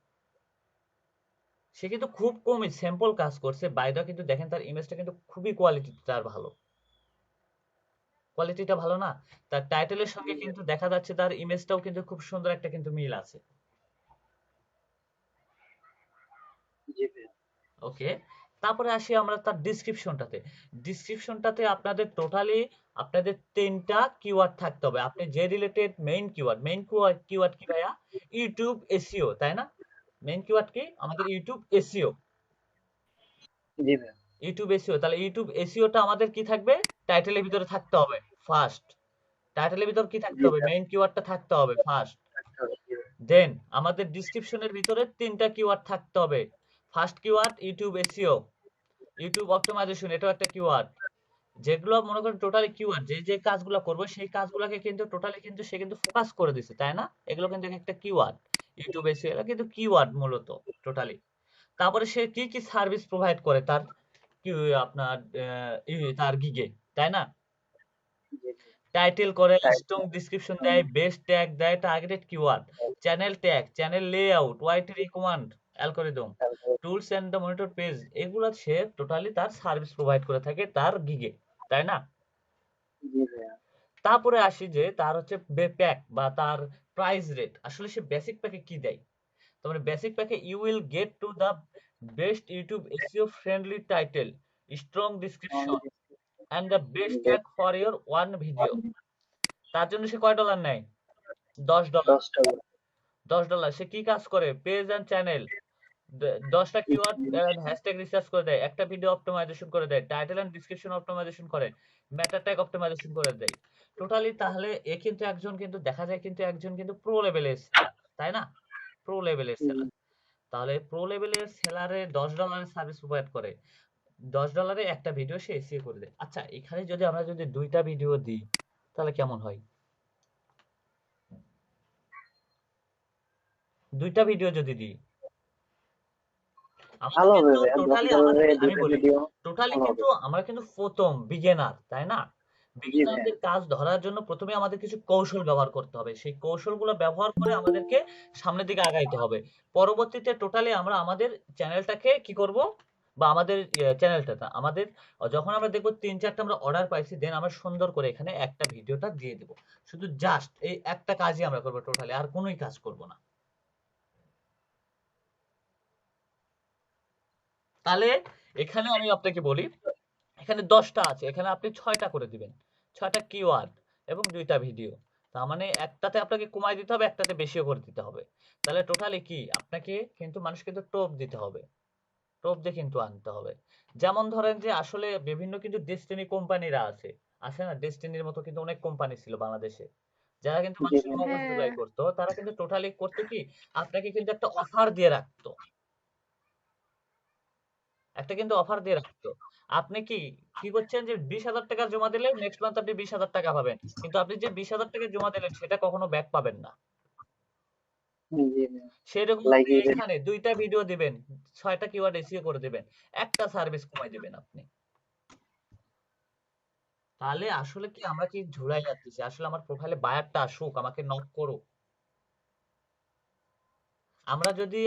সে কিন্তু খুব কমই স্যাম্পল কাজ করছে বাইরে, কিন্তু দেখেন তার ইমেজটা কিন্তু খুবই কোয়ালিটিটা ভালো, কোয়ালিটিটা ভালো না? তার টাইটেলের সঙ্গে কিন্তু দেখা যাচ্ছে তার ইমেজটাও কিন্তু খুব সুন্দর একটা কিন্তু মিল আছে। ওকে, তারপরে আসি আমরা তার ডেসক্রিপশনটাতে। ডেসক্রিপশনটাতে আপনাদের টোটালি আপনাদের 3টা কিওয়ার্ড থাকতে হবে, আপনি যে রিলেটেড মেইন কিওয়ার্ড কি ভাইয়া? ইউটিউব এসইও, তাই না? মেইন কিওয়ার্ড কি আমাদের? YouTube SEO. জি ভাইয়া। ইউটিউব এসইও, তাহলে ইউটিউব এসইওটা আমাদের কি থাকবে? টাইটেলের ভিতরে থাকতে হবে ফার্স্ট, টাইটেলের ভিতর কি থাকতে হবে? মেইন কিওয়ার্ডটা থাকতে হবে ফার্স্ট। দেন আমাদের ডেসক্রিপশনের ভিতরে 3টা কিওয়ার্ড থাকতে হবে। First keyword YouTube SEO, YouTube optimization, এটাও একটা কিওয়ার্ড, যেগুলো মনে করেন টোটালি কিওয়ার্ড, যে যে কাজগুলো করবে সেই কাজগুলোকে কিন্তু টোটালি কিন্তু সে কিন্তু ফোকাস করে দিছে, তাই না? এগুলো কিন্তু একটা কিওয়ার্ড, ইউটিউব এসইও এগুলো কিন্তু কিওয়ার্ড মূলত টোটালি। তারপরে সে কি কি সার্ভিস প্রোভাইড করে তার কি আপনার তার গিগে, তাই না? টাইটেল করে, স্ট্রং ডেসক্রিপশন দেয়, বেস্ট ট্যাগ দেয়, targeted keyword, channel tag, channel layout, YT recommend, algorithm, tools and the monitor page, এগুলো সে টোটালি তার সার্ভিস প্রোভাইড করে থাকে তার গিগে, তাই না? তারপরে আসি যে তার হচ্ছে প্যাক বা তার প্রাইস রেট। আসলে সে বেসিক প্যাকে কি দেয়? তার মানে বেসিক প্যাকে you will get to the best YouTube SEO friendly title, strong description and the best tag for your one video. তার জন্য সে কয় ডলার নেয়? $10। $10। সে কি কাজ করে? পেজ এন্ড চ্যানেল, 10টা কিওয়ার্ড এন্ড হ্যাশট্যাগ রিসার্চ করে দেয়, একটা ভিডিও অপটিমাইজেশন করে দেয়, টাইটেল এন্ড ডেসক্রিপশন অপটিমাইজেশন করে, মেটা ট্যাগ অপটিমাইজেশন করে দেয়। টোটালি তাহলে এ কিন্তু একজন কিন্তু দেখা যায় কিন্তু একজন কিন্তু প্রো লেভেলের সেলার, তাই না? প্রো লেভেলের সেলার। তাহলে প্রো লেভেলের সেলারে $10 সার্ভিস প্রোভাইড করে, $10 একটা ভিডিও সে এসিও করে দেয়। আচ্ছা, এখানে যদি আমরা যদি 2টা ভিডিও দিই তাহলে কেমন হয়? 2টা ভিডিও যদি দিই আমি বলি টোটালি কিন্তু আমরা কিন্তু প্রথম বিগিনার, তাই না? বিগিনারদের কাজ ধরার জন্য প্রথমে আমাদের কিছু কৌশল ব্যবহার করতে হবে, সেই কৌশলগুলো ব্যবহার করে আমাদেরকে সামনের দিকে আগাইতে হবে। পরবর্তীতে টোটালি আমরা আমাদের চ্যানেলটাকে কি করব, বা আমাদের চ্যানেলটা আমাদের যখন আমরা দেখবো 3-4টা আমরা অর্ডার পাইছি, দেন আমরা সুন্দর করে এখানে একটা ভিডিওটা দিয়ে দেব। শুধু জাস্ট এই একটা কাজই আমরা করবো টোটালি, আর কোনোই কাজ করব না। তাহলে এখানে আমি আপনাকে বলি, এখানে 10টা আছে, এখানে আপনি 6টা করে দিবেন, 6টা কিওয়ার্ড এবং 2টা ভিডিও। তার মানে একটাতে আপনাকে কমাই দিতে হবে, একটাতে বেশিও করে দিতে হবে। তাহলে টোটালি কি আপনাকে কিন্তু মানুষ কিন্তু টোপ দিতে হবে, টোপ দিয়ে কিন্তু আনতে হবে। যেমন ধরেন যে আসলে বিভিন্ন কিন্তু ডেস্টিনি কোম্পানিরা আছে, আছে না? ডেস্টিনির মতো কিন্তু অনেক কোম্পানি ছিল বাংলাদেশে, যারা কিন্তু মানুষের মগজ ধোলাই করতো। তারা কিন্তু টোটালি করতো কি, আপনাকে কিন্তু একটা অফার দিয়ে রাখতো, একটা কিন্তু অফার দিয়ে রাখতো। আপনি কি কি করছেন যে 20,000 টাকা জমা দিলে নেক্সট মান্থ আপনি 20,000 টাকা পাবেন, কিন্তু আপনি যে 20,000 টাকা জমা দিলেন সেটা কখনো ব্যাক পাবেন না। সেরকম আপনি এখানে 2টা ভিডিও দিবেন, 6টা কিওয়ার্ড এসইও করে দিবেন, একটা সার্ভিস কমাই দিবেন আপনি। তাহলে আসলে কি আমরা কি ঝুলাই যাচ্ছি? আসলে আমার প্রোফাইলে বায়ারটা আসুক, আমাকে নক করুক। আমরা যদি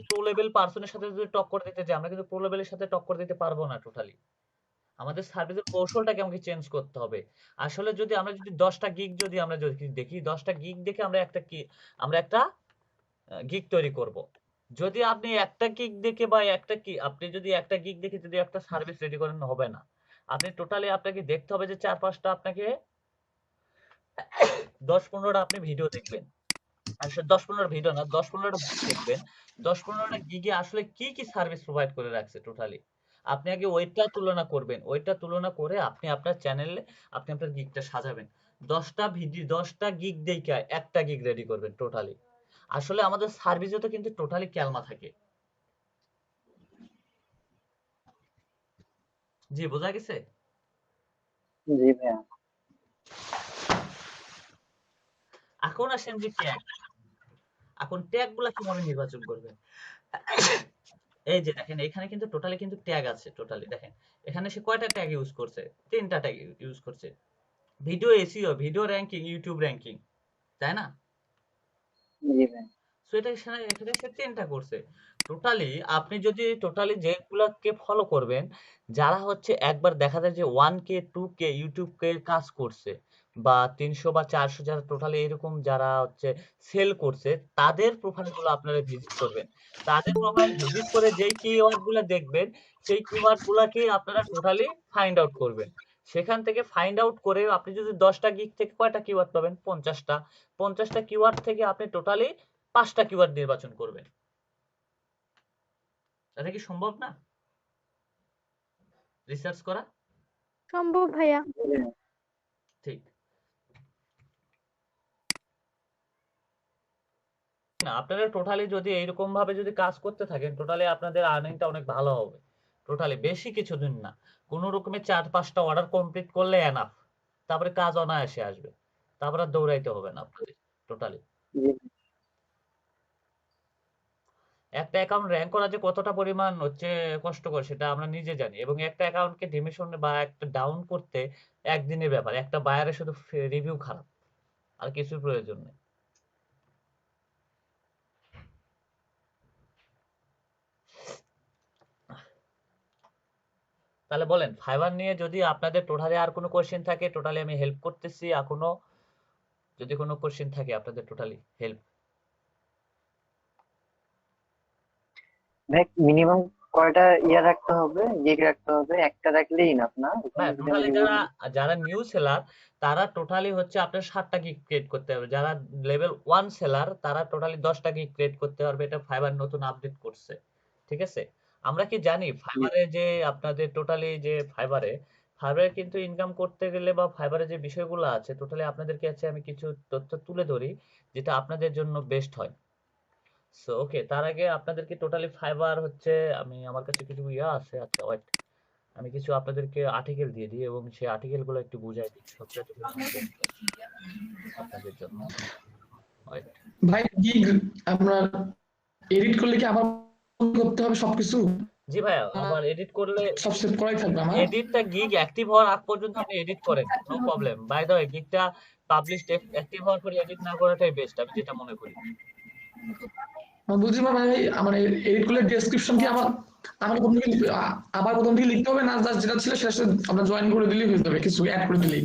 প্রো লেভেল পারসনের সাথে যদি টক্কর দিতে যাই, আমরা কিন্তু প্রো লেভেলের সাথে টক্কর দিতে পারবো না টোটালি। আমাদের সার্ভিসের কৌশলটাকে আমাকে চেঞ্জ করতে হবে। আসলে যদি আমরা যদি 10টা গিগ যদি আমরা যদি দেখি, 10টা গিগ দেখে আমরা একটা গিগ তৈরি করব। যদি আপনি একটা গিগ দেখে বা আপনি যদি একটা গিগ দেখে যদি একটা সার্ভিস রেডি করেন, হবে না। আপনি টোটালি আপনাকে দেখতে হবে যে 4-5টা আপনাকে 10-15টা আপনি ভিডিও দেখবেন। আসলে 10-15টা ভিডিও না, 10-15টা গিগ দেখবেন। 10-15টা গিগে আসলে কি কি সার্ভিস প্রোভাইড করে রাখছে টোটালি, আপনি আগে ওইটা তুলনা করবেন। ওইটা তুলনা করে আপনি আপনার চ্যানেলে আপনি আপনার গিগটা সাজাবেন। 10টা গিগ দেখে একটা গিগ রেডি করবেন টোটালি। আসলে আমাদের সার্ভিসে তো কিন্তু টোটালি ক্যালমা থাকে। জি, বোঝা গেছে? জি ভাইয়া। এখন আসেন যে ট্যাগ। এখন ট্যাগ গুলা কিভাবে নির্বাচন করবেন? এই যে দেখেন, এখানে কিন্তু টোটালি কিন্তু ট্যাগ আছে। টোটালি দেখেন এখানে সে কয়টা ট্যাগ ইউজ করছে? 3টা ট্যাগ ইউজ করছে। Video SEO, video ranking, YouTube ranking, তাই না? সো এটা এখানে সে 3টা করছে। টোটালি আপনি যদি টোটালি যেগুলাকে ফলো করবেন, যারা হচ্ছে একবার দেখা যায় যে 1K 2K ইউটিউব কে কাজ করছে, বা 300 বা 400 যারা টোটালি এরকম যারা হচ্ছে সেল করছে, তাদের প্রোফাইল গুলো আপনারা ভিজিট করবেন। তাদের প্রোফাইল ভিজিট করে যেই কিওয়ার্ড গুলো দেখবেন, সেই কিওয়ার্ড গুলাকে আপনারা টোটালি ফাইন্ড আউট করবেন। সেখান থেকে ফাইন্ড আউট করে আপনি যদি 10টা গিগ থেকে কয়টা কিওয়ার্ড পাবেন? 50টা। 50টা কিওয়ার্ড থেকে আপনি টোটালি 5টা কিওয়ার্ড নির্বাচন করবেন। এটা কি সম্ভব না রিসার্চ করা? সম্ভব ভাইয়া। ঠিক না? আপনারা টোটালি যদি এইরকম ভাবে যদি কাজ করতে থাকেন, টোটালি আপনাদের আর্নিংটা অনেক ভালো হবে। টোটালি বেশি কিছুদিন না, কোনো রকমে 4-5টা অর্ডার কমপ্লিট করলে এনাফ। তারপরে কাজ অনায়াসে আসবে, তারপরে আর দৌড়াইতে হবে না আপনাদের টোটালি। একটা একটা অ্যাকাউন্ট র্যাঙ্ক করা যে কতটা পরিমাণ হচ্ছে কষ্টকর সেটা আমরা নিজে জানি, এবং একটা অ্যাকাউন্টকে ডিমিশন বা একটা ডাউন করতে একদিনের ব্যাপার, একটা বায়ারের শুধু রিভিউ খারাপ, আর কিছুর প্রয়োজন নেই। তাহলে বলেন ফাইবার নিয়ে যদি আপনাদের টোটালি আর কোনো কোশ্চেন থাকে, টোটালি আমি হেল্প করতেছি এখনো, যদি কোনো কোশ্চেন থাকে আপনাদের টোটালি হেল্প। মিনিমাম কয়টা রাখতে হবে, গিগ রাখতে হবে? একটা রাখলেই না না? হ্যাঁ, টোটালি যারা যারা নিউ সেলার তারা টোটালি হচ্ছে আপনার 7টা গিগ ক্রিয়েট করতে হবে, যারা লেভেল 1 সেলার তারা টোটালি 10টা গিগ ক্রিয়েট করতে পারবে। এটা ফাইবার নতুন আপডেট করছে, ঠিক আছে? আমরা কি জানি ফাইবারে যে আপনাদের টোটালি যে ফাইবারে কিন্তু ইনকাম করতে গেলে বা ফাইবারে যে বিষয়গুলো আছে টোটালি আপনাদেরকে আছে আমি কিছু তথ্য তুলে ধরি যেটা আপনাদের জন্য বেস্ট হয়। সো ওকে, তার আগে আপনাদেরকে টোটালি ফাইবার হচ্ছে আমি আমার কাছে কিছু ইয়া আছে, আচ্ছা ওয়েট, আমি কিছু আপনাদেরকে আর্টিকেল দিয়ে দিই এবং সেই আর্টিকেলগুলো একটু বুঝাই দিই সবচেয়ে আপনাদের জন্য। ওয়েট ভাই গিগ আমরা এডিট করলে কি আবার করতে হবে সবকিছু? জি ভাই, আবার এডিট করলে সব সেভ করাই থাকবে আমার? এডিটটা গিগ অ্যাক্টিভ হওয়ার আগ পর্যন্ত আপনি এডিট করেন, no problem. By the way গিগটা পাবলিশড অ্যাক্টিভ হওয়ার পরে এডিট না করাটাই বেস্ট, আমি যেটা মনে করি। বুঝি ভাই, মানে এডিট করলে ডেসক্রিপশন কি আমার আমার প্রথম থেকে আবার প্রথম থেকে লিখতে হবে না? জাস্ট যেটা ছিল সেটা আপনারা জয়েন করে দিলেই হয়ে যাবে, কিছু অ্যাড করে দিলেই?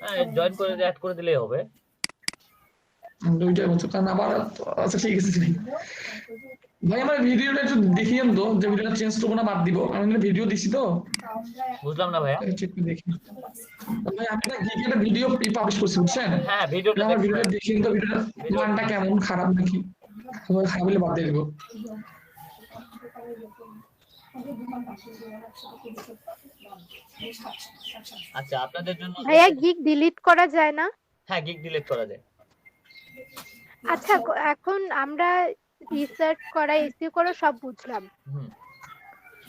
হ্যাঁ, জয়েন করে অ্যাড করে দিলেই হবে। দুইটাই বলছো কারণ আবার, আচ্ছা ঠিক আছে। ভাই আমার ভিডিওটা একটু দেখিয়েন তো, যে ভিডিওটা চেঞ্জ করবো না বাদ দিব, আমি ভিডিও দিছি তো। বুঝলাম না ভাইয়া। একটু দেখি ভাই, আমি একটা গিগের ভিডিও পাবলিশ করছি বুঝছেন? হ্যাঁ, ভিডিওটা আমার ভিডিওটা দেখিয়েন তো, ভিডিওটা মানটা কেমন, খারাপ নাকি? খারাপ হলে বাদ দিয়ে দিব। আচ্ছা, আপনাদের জন্য ভাইয়া গিগ ডিলিট করা যায় না? হ্যাঁ, গিগ ডিলিট করা যায়। আচ্ছা এখন আমরা রিসার্চ করা, এসইও করা সব বুঝলাম।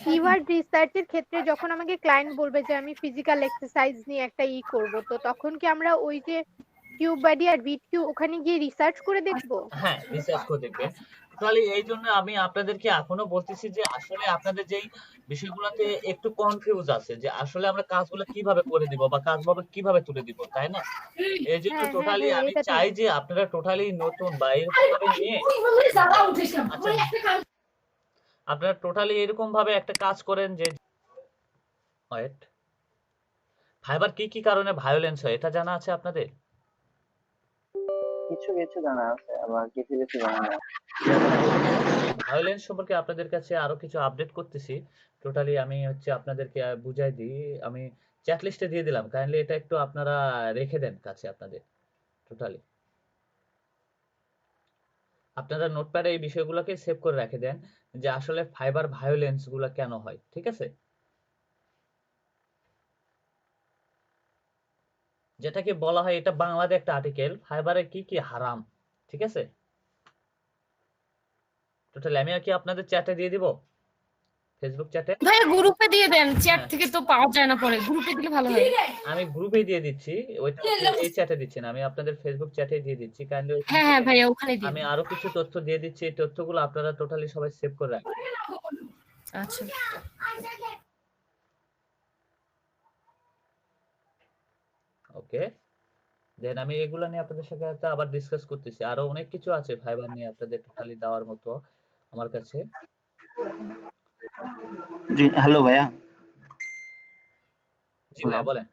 কিওয়ার্ড রিসার্চের ক্ষেত্রে যখন আমাকে ক্লায়েন্ট বলবে যে আমি ফিজিক্যাল এক্সারসাইজ নিয়ে একটা করব, তো তখন কি আমরা ওই যে কিউব বডি আর ভিটকিউ ওখানে গিয়ে রিসার্চ করে দেখব? হ্যাঁ, রিসার্চ করে দেখবেন। টোটালি এই জন্য আমি আপনাদেরকে এখনো বলতেছি যে আসলে আপনাদের যেই বিষয়গুলোতে একটু কনফিউজ আছে যে আসলে আমরা কাজগুলো কিভাবে করে দিব বা কাজগুলো কিভাবে তুলে দিব, তাই না? এই জন্য টোটালি আমি চাই যে আপনারা টোটালি নতুন বা এরকম ভাবে নিয়ে আপনারা টোটালি এরকম ভাবে একটা কাজ করেন যে ওয়েট, ফাইবার কি কি কারণে ভায়োলেন্স হয় এটা জানা আছে আপনাদের? কিছু কিছু জানা আছে, আবার কিছু কিছু জানা নেই। ভায়োলেন্স সম্পর্কে আপনাদের কাছে আরো কিছু আপডেট করতেছি, টোটালি আমি হচ্ছে আপনাদেরকে বুঝাই দিই। আমি চ্যাট লিস্টে দিয়ে দিলাম, কাইন্ডলি এটা একটু আপনারা রেখে দেন কাছে আপনাদের। টোটালি আপনারা নোটপ্যাডে এই বিষয়গুলোকে সেভ করে রেখে দেন যে আসলে ফাইবার ভায়োলেন্স গুলা কেন হয়, ঠিক আছে? যেটাকে বলা হয়, এটা বাংলাতে একটা আর্টিকেল, ফাইবারে কি কি হারাম, ঠিক আছে? টোটালি আমি কি আপনাদের চ্যাটে দিয়ে দিব, ফেসবুক চ্যাটে? ভাই গ্রুপে দিয়ে দেন, চ্যাট থেকে তো পাওয়া যায় না, পরে গ্রুপে দিলে ভালো হয়। আমি গ্রুপে দিয়ে দিচ্ছি, ওইটা এই চ্যাটে দিচ্ছি না, আমি আপনাদের ফেসবুক চ্যাটে দিয়ে দিচ্ছি। কাইন্ডলি হ্যাঁ হ্যাঁ ভাইয়া ওখানে দিন। আমি আরো কিছু তথ্য দিয়ে দিচ্ছি, এই তথ্যগুলো আপনারা টোটালি সবাই সেভ করে রাখবেন। আচ্ছা ওকে, দেন আমি এগুলো নিয়ে আপনাদের সাথে আবার ডিসকাস করতেছি। আরো অনেক কিছু আছে ফাইবার নিয়ে আপনাদের টোটালি দেওয়ার মতো আমার কাছে। জি হ্যালো ভাইয়া। জি ভাইয়া বলেন।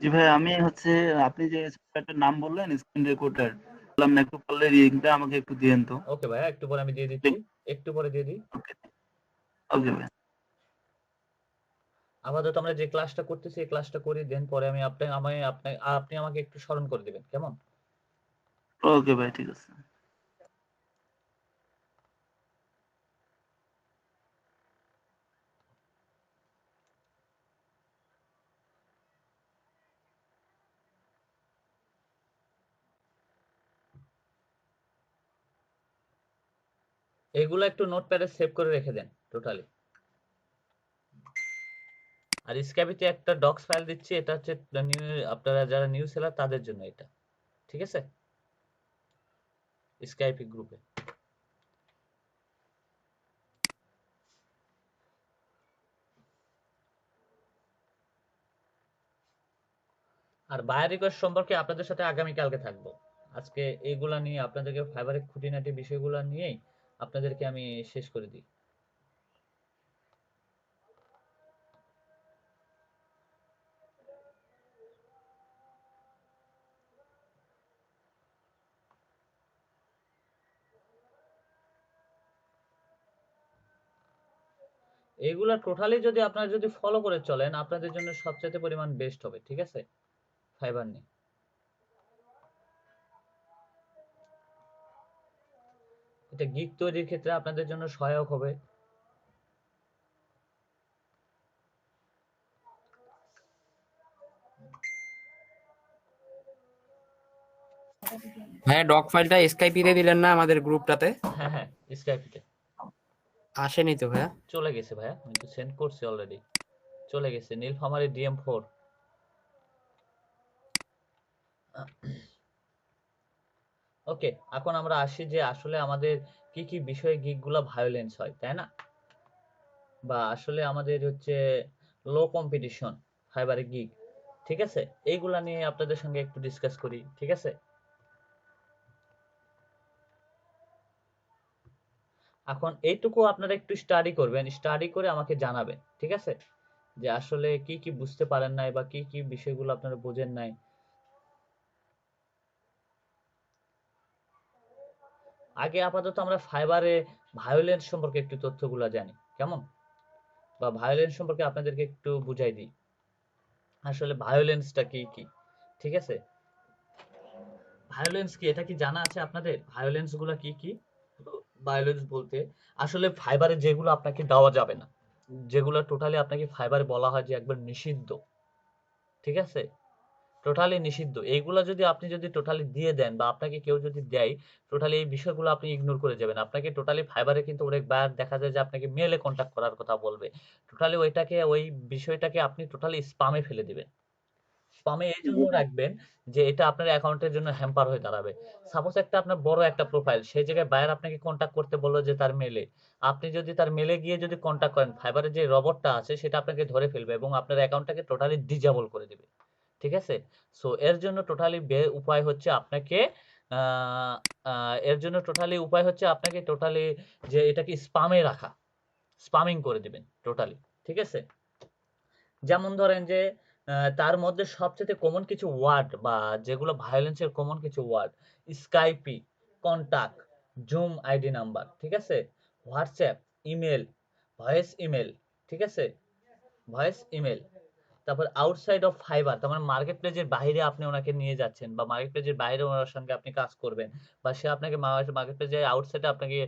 জি ভাই, আমি হচ্ছে আপনি যে সফটওয়্যারটার নাম বললেন স্ক্রিন রেকর্ডার, বললাম না একটু পারলে লিংকটা আমাকে একটু দিয়েন তো। ওকে ভাইয়া, একটু পরে আমি দিয়ে দিচ্ছি, একটু পরে দিয়ে দিই। ওকে ভাই। আপাতত আমরা যে ক্লাসটা করতেছি এই ক্লাসটা করি, দেন পরে আমি আপনি আমাকে একটু স্মরণ করে দিবেন, কেমন? ওকে ভাই, ঠিক আছে। এগুলো একটু নোটপ্যাডে সেভ করে রেখে দেন টোটালি। আর স্ক্যাবিতে একটা ডক্স ফাইল দিচ্ছি, এটা হচ্ছে আপনারা যারা নিউ সেলার তাদের জন্য এটা, ঠিক আছে? স্কাইপি গ্রুপে আর বায়ার রিকোয়েস্ট সম্পর্কে আপনাদের সাথে আগামী কালকে থাকবো। আজকে এইগুলা নিয়ে আপনাদেরকে ফাইবারের খুঁটিনাটি বিষয়গুলো নিয়েই আপনাদেরকে আমি শেষ করে দিই। এইগুলা টোটালি যদি আপনারা যদি ফলো করে চলেন আপনাদের জন্য সবচেয়ে পরিমাণ বেস্ট হবে, ঠিক আছে? ফাইবার নিয়ে এটা গিগ তৈরির ক্ষেত্রে আপনাদের জন্য সহায়ক হবে। হ্যাঁ, ডক ফাইলটা স্কাইপিতে দিলেন না আমাদের গ্রুপটাতে? হ্যাঁ হ্যাঁ, স্কাইপিতে আসেনি তো ভাইয়া? চলে গেছে ভাইয়া, আমি তো সেন্ড করছি অলরেডি, চলে গেছে নীলফামারী DM4। ওকে, এখন আমরা আসি যে আসলে আমাদের কি কি বিষয়ে গিগগুলা ভায়োলেন্স হয়, তাই না? বা আসলে আমাদের হচ্ছে লো কম্পিটিশন ফাইবারে গিগ, ঠিক আছে? এইগুলা নিয়ে আপনাদের সঙ্গে একটু ডিসকাস করি, ঠিক আছে? এখন এইটুকু আপনারা একটু স্টাডি করবেন, স্টাডি করে আমাকে জানাবেন, ঠিক আছে? যে আসলে কি কি বুঝতে পারেন নাই বা কি কি বিষয়গুলো আপনারা বোঝেন নাই। আগে আপাতত আমরা ফাইবারে ভায়োলেন্স সম্পর্কে একটু তথ্যগুলো জানি, কেমন? বা ভায়োলেন্স সম্পর্কে আপনাদেরকে একটু বুঝাই দিই আসলে ভায়োলেন্সটা কি কি, ঠিক আছে? ভায়োলেন্স কি এটা কি জানা আছে আপনাদের? ভায়োলেন্স গুলা কি কি? ভায়োলেন্স বলতে আসলে ফাইবারে যেগুলো আপনাকে দেওয়া যাবে না, যেগুলো টোটালি আপনাকে ফাইবারে বলা হয় যে একবার নিষিদ্ধ, ঠিক আছে? টোটালি নিষিদ্ধ, এইগুলা যদি আপনি যদি টোটালি দিয়ে দেন বা আপনাকে কেউ যদি দেয়, টোটালি এই বিষয়গুলো আপনি ইগনোর করে যাবেন। আপনাকে টোটালি ফাইবারে কিন্তু অনেক বায়ার দেখা যায় যে আপনাকে মেলে কন্ট্যাক্ট করার কথা বলবে, টোটালি ওইটাকে ওই বিষয়টাকে আপনি টোটালি স্পামে ফেলে দিবেন। স্পামে এই জন্য রাখবেন যে এটা আপনার অ্যাকাউন্টের জন্য হ্যাম্পার হয়ে দাঁড়াবে। সাপোজ একটা আপনার বড় একটা প্রোফাইল, সেই জায়গায় বায়ার আপনাকে কন্ট্যাক্ট করতে বললো যে তার মেলে, আপনি যদি তার মেলে গিয়ে যদি কন্ট্যাক্ট করেন, ফাইবারের যে রবটটা আছে সেটা আপনাকে ধরে ফেলবে এবং আপনার অ্যাকাউন্টটাকে টোটালি ডিজেবল করে দিবে, ঠিক আছে? সো এর জন্য টোটালি উপায় হচ্ছে আপনাকে এর জন্য টোটালি উপায় হচ্ছে আপনাকে টোটালি যে এটাকে স্পামে রাখা, স্পামিং করে দিবেন টোটালি, ঠিক আছে? যেমন ধরেন যে তার মধ্যে সবচেয়ে কমন কিছু ওয়ার্ড বা যেগুলো ভায়োলেন্সের কমন কিছু word, Skype, contact, zoom ID number, ঠিক আছে? হোয়াটসঅ্যাপ, ইমেল, ভয়েস ইমেল, ঠিক আছে? ভয়েস ইমেল, তারপর আউটসাইড অফ ফাইবার, তার মানে মার্কেট প্লেসের বাইরে আপনি ওনাকে নিয়ে যাচ্ছেন বা মার্কেট প্লেসের বাইরে ওনার সঙ্গে আপনি কাজ করবেন বা সে আপনাকে মার্কেট প্লেসের আউটসাইডে আপনাকে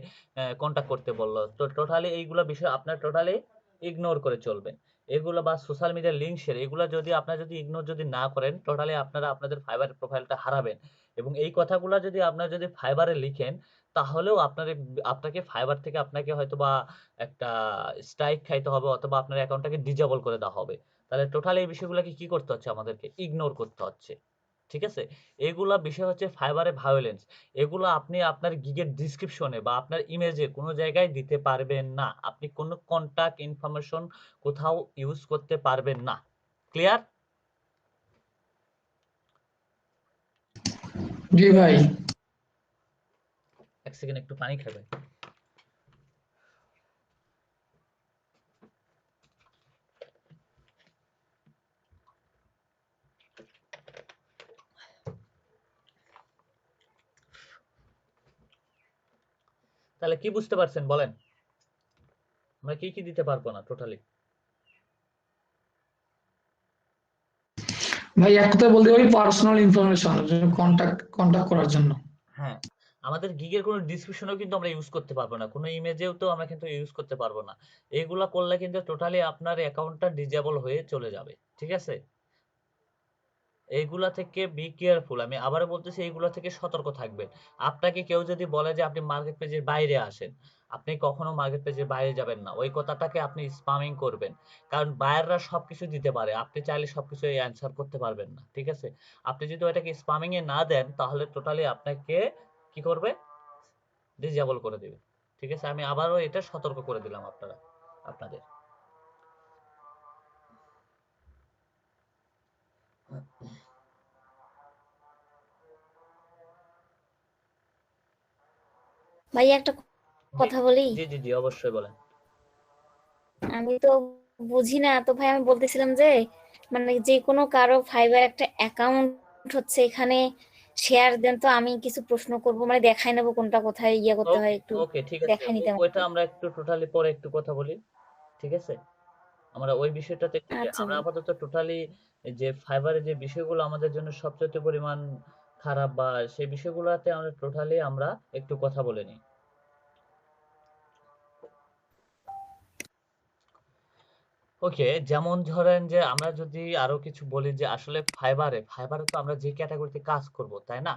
কন্ট্যাক্ট করতে বললো, তো টোটালি এইগুলো বিষয় আপনার টোটালি ইগনোর করে চলবেন। এগুলো বা সোশ্যাল মিডিয়ার লিঙ্ক শেয়ার, এগুলো যদি আপনারা যদি ইগনোর যদি না করেন, টোটালি আপনারা আপনাদের ফাইবার প্রোফাইলটা হারাবেন। এবং এই কথাগুলো যদি আপনারা যদি ফাইবারে লিখেন, তাহলেও আপনাকে ফাইবার থেকে আপনাকে হয়তো বা একটা স্ট্রাইক খাইতে হবে অথবা আপনার অ্যাকাউন্টটাকে ডিজেবল করে দেওয়া হবে। তাহলে টোটালি এই বিষয়গুলোকে কি করতে হচ্ছে? আমাদেরকে ইগনোর করতে হচ্ছে, ঠিক আছে? এগুলা বিষয় হচ্ছে ফাইবারে ভায়োলেন্স। এগুলো আপনি আপনার গিগের ডিসক্রিপশনে বা আপনার ইমেজে কোনো জায়গায় দিতে পারবেন না, আপনি কোনো কন্টাক্ট ইনফরমেশন কোথাও ইউজ করতে পারবেন না। ক্লিয়ার? জি ভাই। এক সেকেন্ড একটু পানি খাবে। তাহলে কি বুঝতে পারছেন বলেন? আমরা কি কি দিতে পারবো না টোটালি? ভাই এক কথা বলতে পারি পার্সোনাল ইনফরমেশন কন্টাক্ট করার জন্য। হ্যাঁ, আমাদের গিগের কোনো ডিসক্রিপশনেও কিন্তু আমরা ইউজ করতে পারবো না, কোনো ইমেজেও তো আমরা কিন্তু ইউজ করতে পারবো না। এইগুলা করলে কিন্তু টোটালি আপনার অ্যাকাউন্টটা ডিজেবল হয়ে চলে যাবে, ঠিক আছে? এইগুলা থেকে বি কেয়ারফুল, আমি আবারও বলতেছি এইগুলা থেকে সতর্ক থাকবেন। আপনাকে কেউ যদি বলে যে আপনি মার্কেট পেজের বাইরে আসেন, আপনি কখনো মার্কেট পেজের বাইরে যাবেন না, ওই কথাটাকে আপনি স্পামিং করবেন। কারণ বায়াররা সবকিছু দিতে পারে, আপনি চাইলে সবকিছু অ্যান্সার করতে পারবেন না, ঠিক আছে? আপনি যদি ওইটাকে স্পামিং এ না দেন তাহলে টোটালি আপনাকে কি করবে? ডিসেবল করে দিবে, ঠিক আছে? আমি আবারও এটা সতর্ক করে দিলাম আপনাদের। ভাইয়া একটা কথা বলি। জি জি জি অবশ্যই বলেন। আমি তো বুঝি না, তো ভাই আমি বলতেছিলাম যে মানে যে কোনো কারো ফাইবার একটা অ্যাকাউন্ট হচ্ছে, এখানে শেয়ার দেন তো আমি কিছু প্রশ্ন করব, মানে দেখাই নেবো কোনটা কোথায় ইয়ে করতে হয়, একটু ওকে ঠিক আছে, দেখাই নিতে ওইটা আমাকে। আমরা একটু টোটালি পরে একটু কথা বলি, ঠিক আছে? আমরা ওই বিষয়টাতে একটু আচ্ছা আমরা ভাই। আপাতত টোটালি যে ফাইবারের যে বিষয়গুলো আমাদের জন্য সবচেয়ে পরিমাণ খারাপ বা সেই বিষয়গুলোতে আমরা টোটালি আমরা একটু কথা বলে নিই। ওকে, যেমন ধরেন যে আমরা যদি আরো কিছু বলি যে আসলে ফাইবারে তো আমরা যে ক্যাটাগরিতে কাজ করব, তাই না?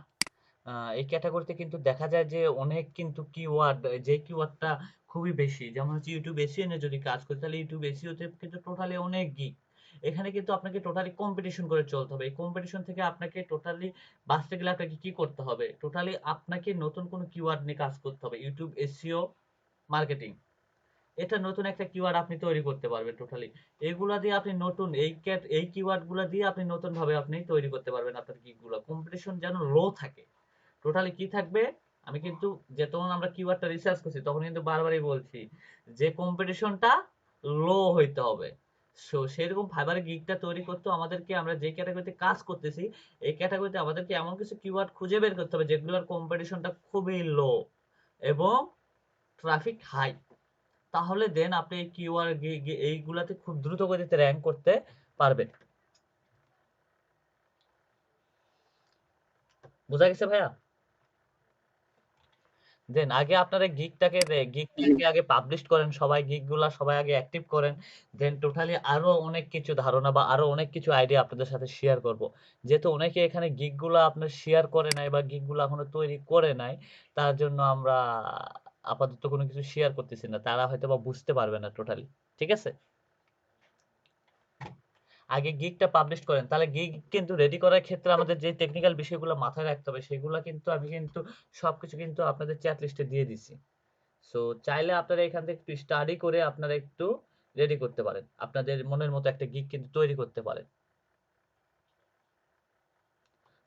এই ক্যাটাগরিতে কিন্তু দেখা যায় যে অনেক কিন্তু কিওয়ার্ড, যে কিওয়ার্ডটা খুবই বেশি, যেমন হচ্ছে ইউটিউব এসইও নিয়ে যদি কাজ করি তাহলে ইউটিউব এসইওতে কিন্তু টোটালি অনেক গিগ। এখানে কিন্তু আপনাকে টোটালি কম্পিটিশন করে চলতে হবে। এই কম্পিটিশন থেকে আপনাকে টোটালি বাঁচতে গেলে আপনাকে কি করতে হবে? টোটালি আপনাকে নতুন কোনো কিওয়ার্ড নিয়ে কাজ করতে হবে। ইউটিউব এসইও মার্কেটিং, এটা নতুন একটা কিওয়ার্ড আপনি তৈরি করতে পারবেন টোটালি। এগুলা দিয়ে আপনি নতুন এই কিওয়ার্ড গুলা দিয়ে আপনি নতুন ভাবে আপনি তৈরি করতে পারবেন আপনার গিগগুলো। কম্পিটিশন যেন লো থাকে। টোটালি কি থাকবে? আমি কিন্তু যখন আমরা কিওয়ার্ডটা রিসার্চ করছি তখন কিন্তু বারবারই বলছি যে কম্পিটিশনটা লো হইতে হবে। সো সেরকম ফাইবারে গিগটা তৈরি করতে আমাদেরকে, আমরা যে ক্যাটাগরিতে কাজ করতেছি এই ক্যাটাগরিতে আমাদেরকে এমন কিছু কিওয়ার্ড খুঁজে বের করতে হবে যেগুলোর কম্পিটিশনটা খুবই লো এবং ট্রাফিক হাই। তাহলে দেন আপনি এই কিওয়ার্ড এইগুলাতে খুব দ্রুত গতিতে র‍্যাঙ্ক করতে পারবেন। বোঝা গেছে ভাইয়া? দেন আগে আপনারা গিগটাকে আগে পাবলিশ করেন, সবাই গিগগুলা সবাই আগে অ্যাক্টিভ করেন। দেন টোটালি আরো অনেক কিছু ধারণা বা আরো অনেক কিছু আইডিয়া আপনাদের সাথে শেয়ার করব। যেহেতু অনেকে এখানে গিগগুলা আপনার শেয়ার করে নাই বা গিগগুলা এখনো তৈরি করে নাই, তার জন্য আমরা আপাতত কোনো কিছু শেয়ার করতেছি না। তারা হয়তো বা বুঝতে পারবে না টোটালি। ঠিক আছে? আগে গিগটা পাবলিশ করেন, তাহলে গিগ কিন্তু রেডি করার ক্ষেত্রে আমাদের যে টেকনিক্যাল বিষয়গুলো মাথায় রাখতে হবে সেগুলো কিন্তু আমি কিন্তু সবকিছু কিন্তু আপনাদের চ্যাট লিস্টে দিয়ে দিছি। সো চাইলে আপনারা এখান থেকে একটু স্টাডি করে আপনারা একটু রেডি করতে পারেন, আপনাদের মনের মতো একটা গিগ কিন্তু তৈরি করতে পারেন।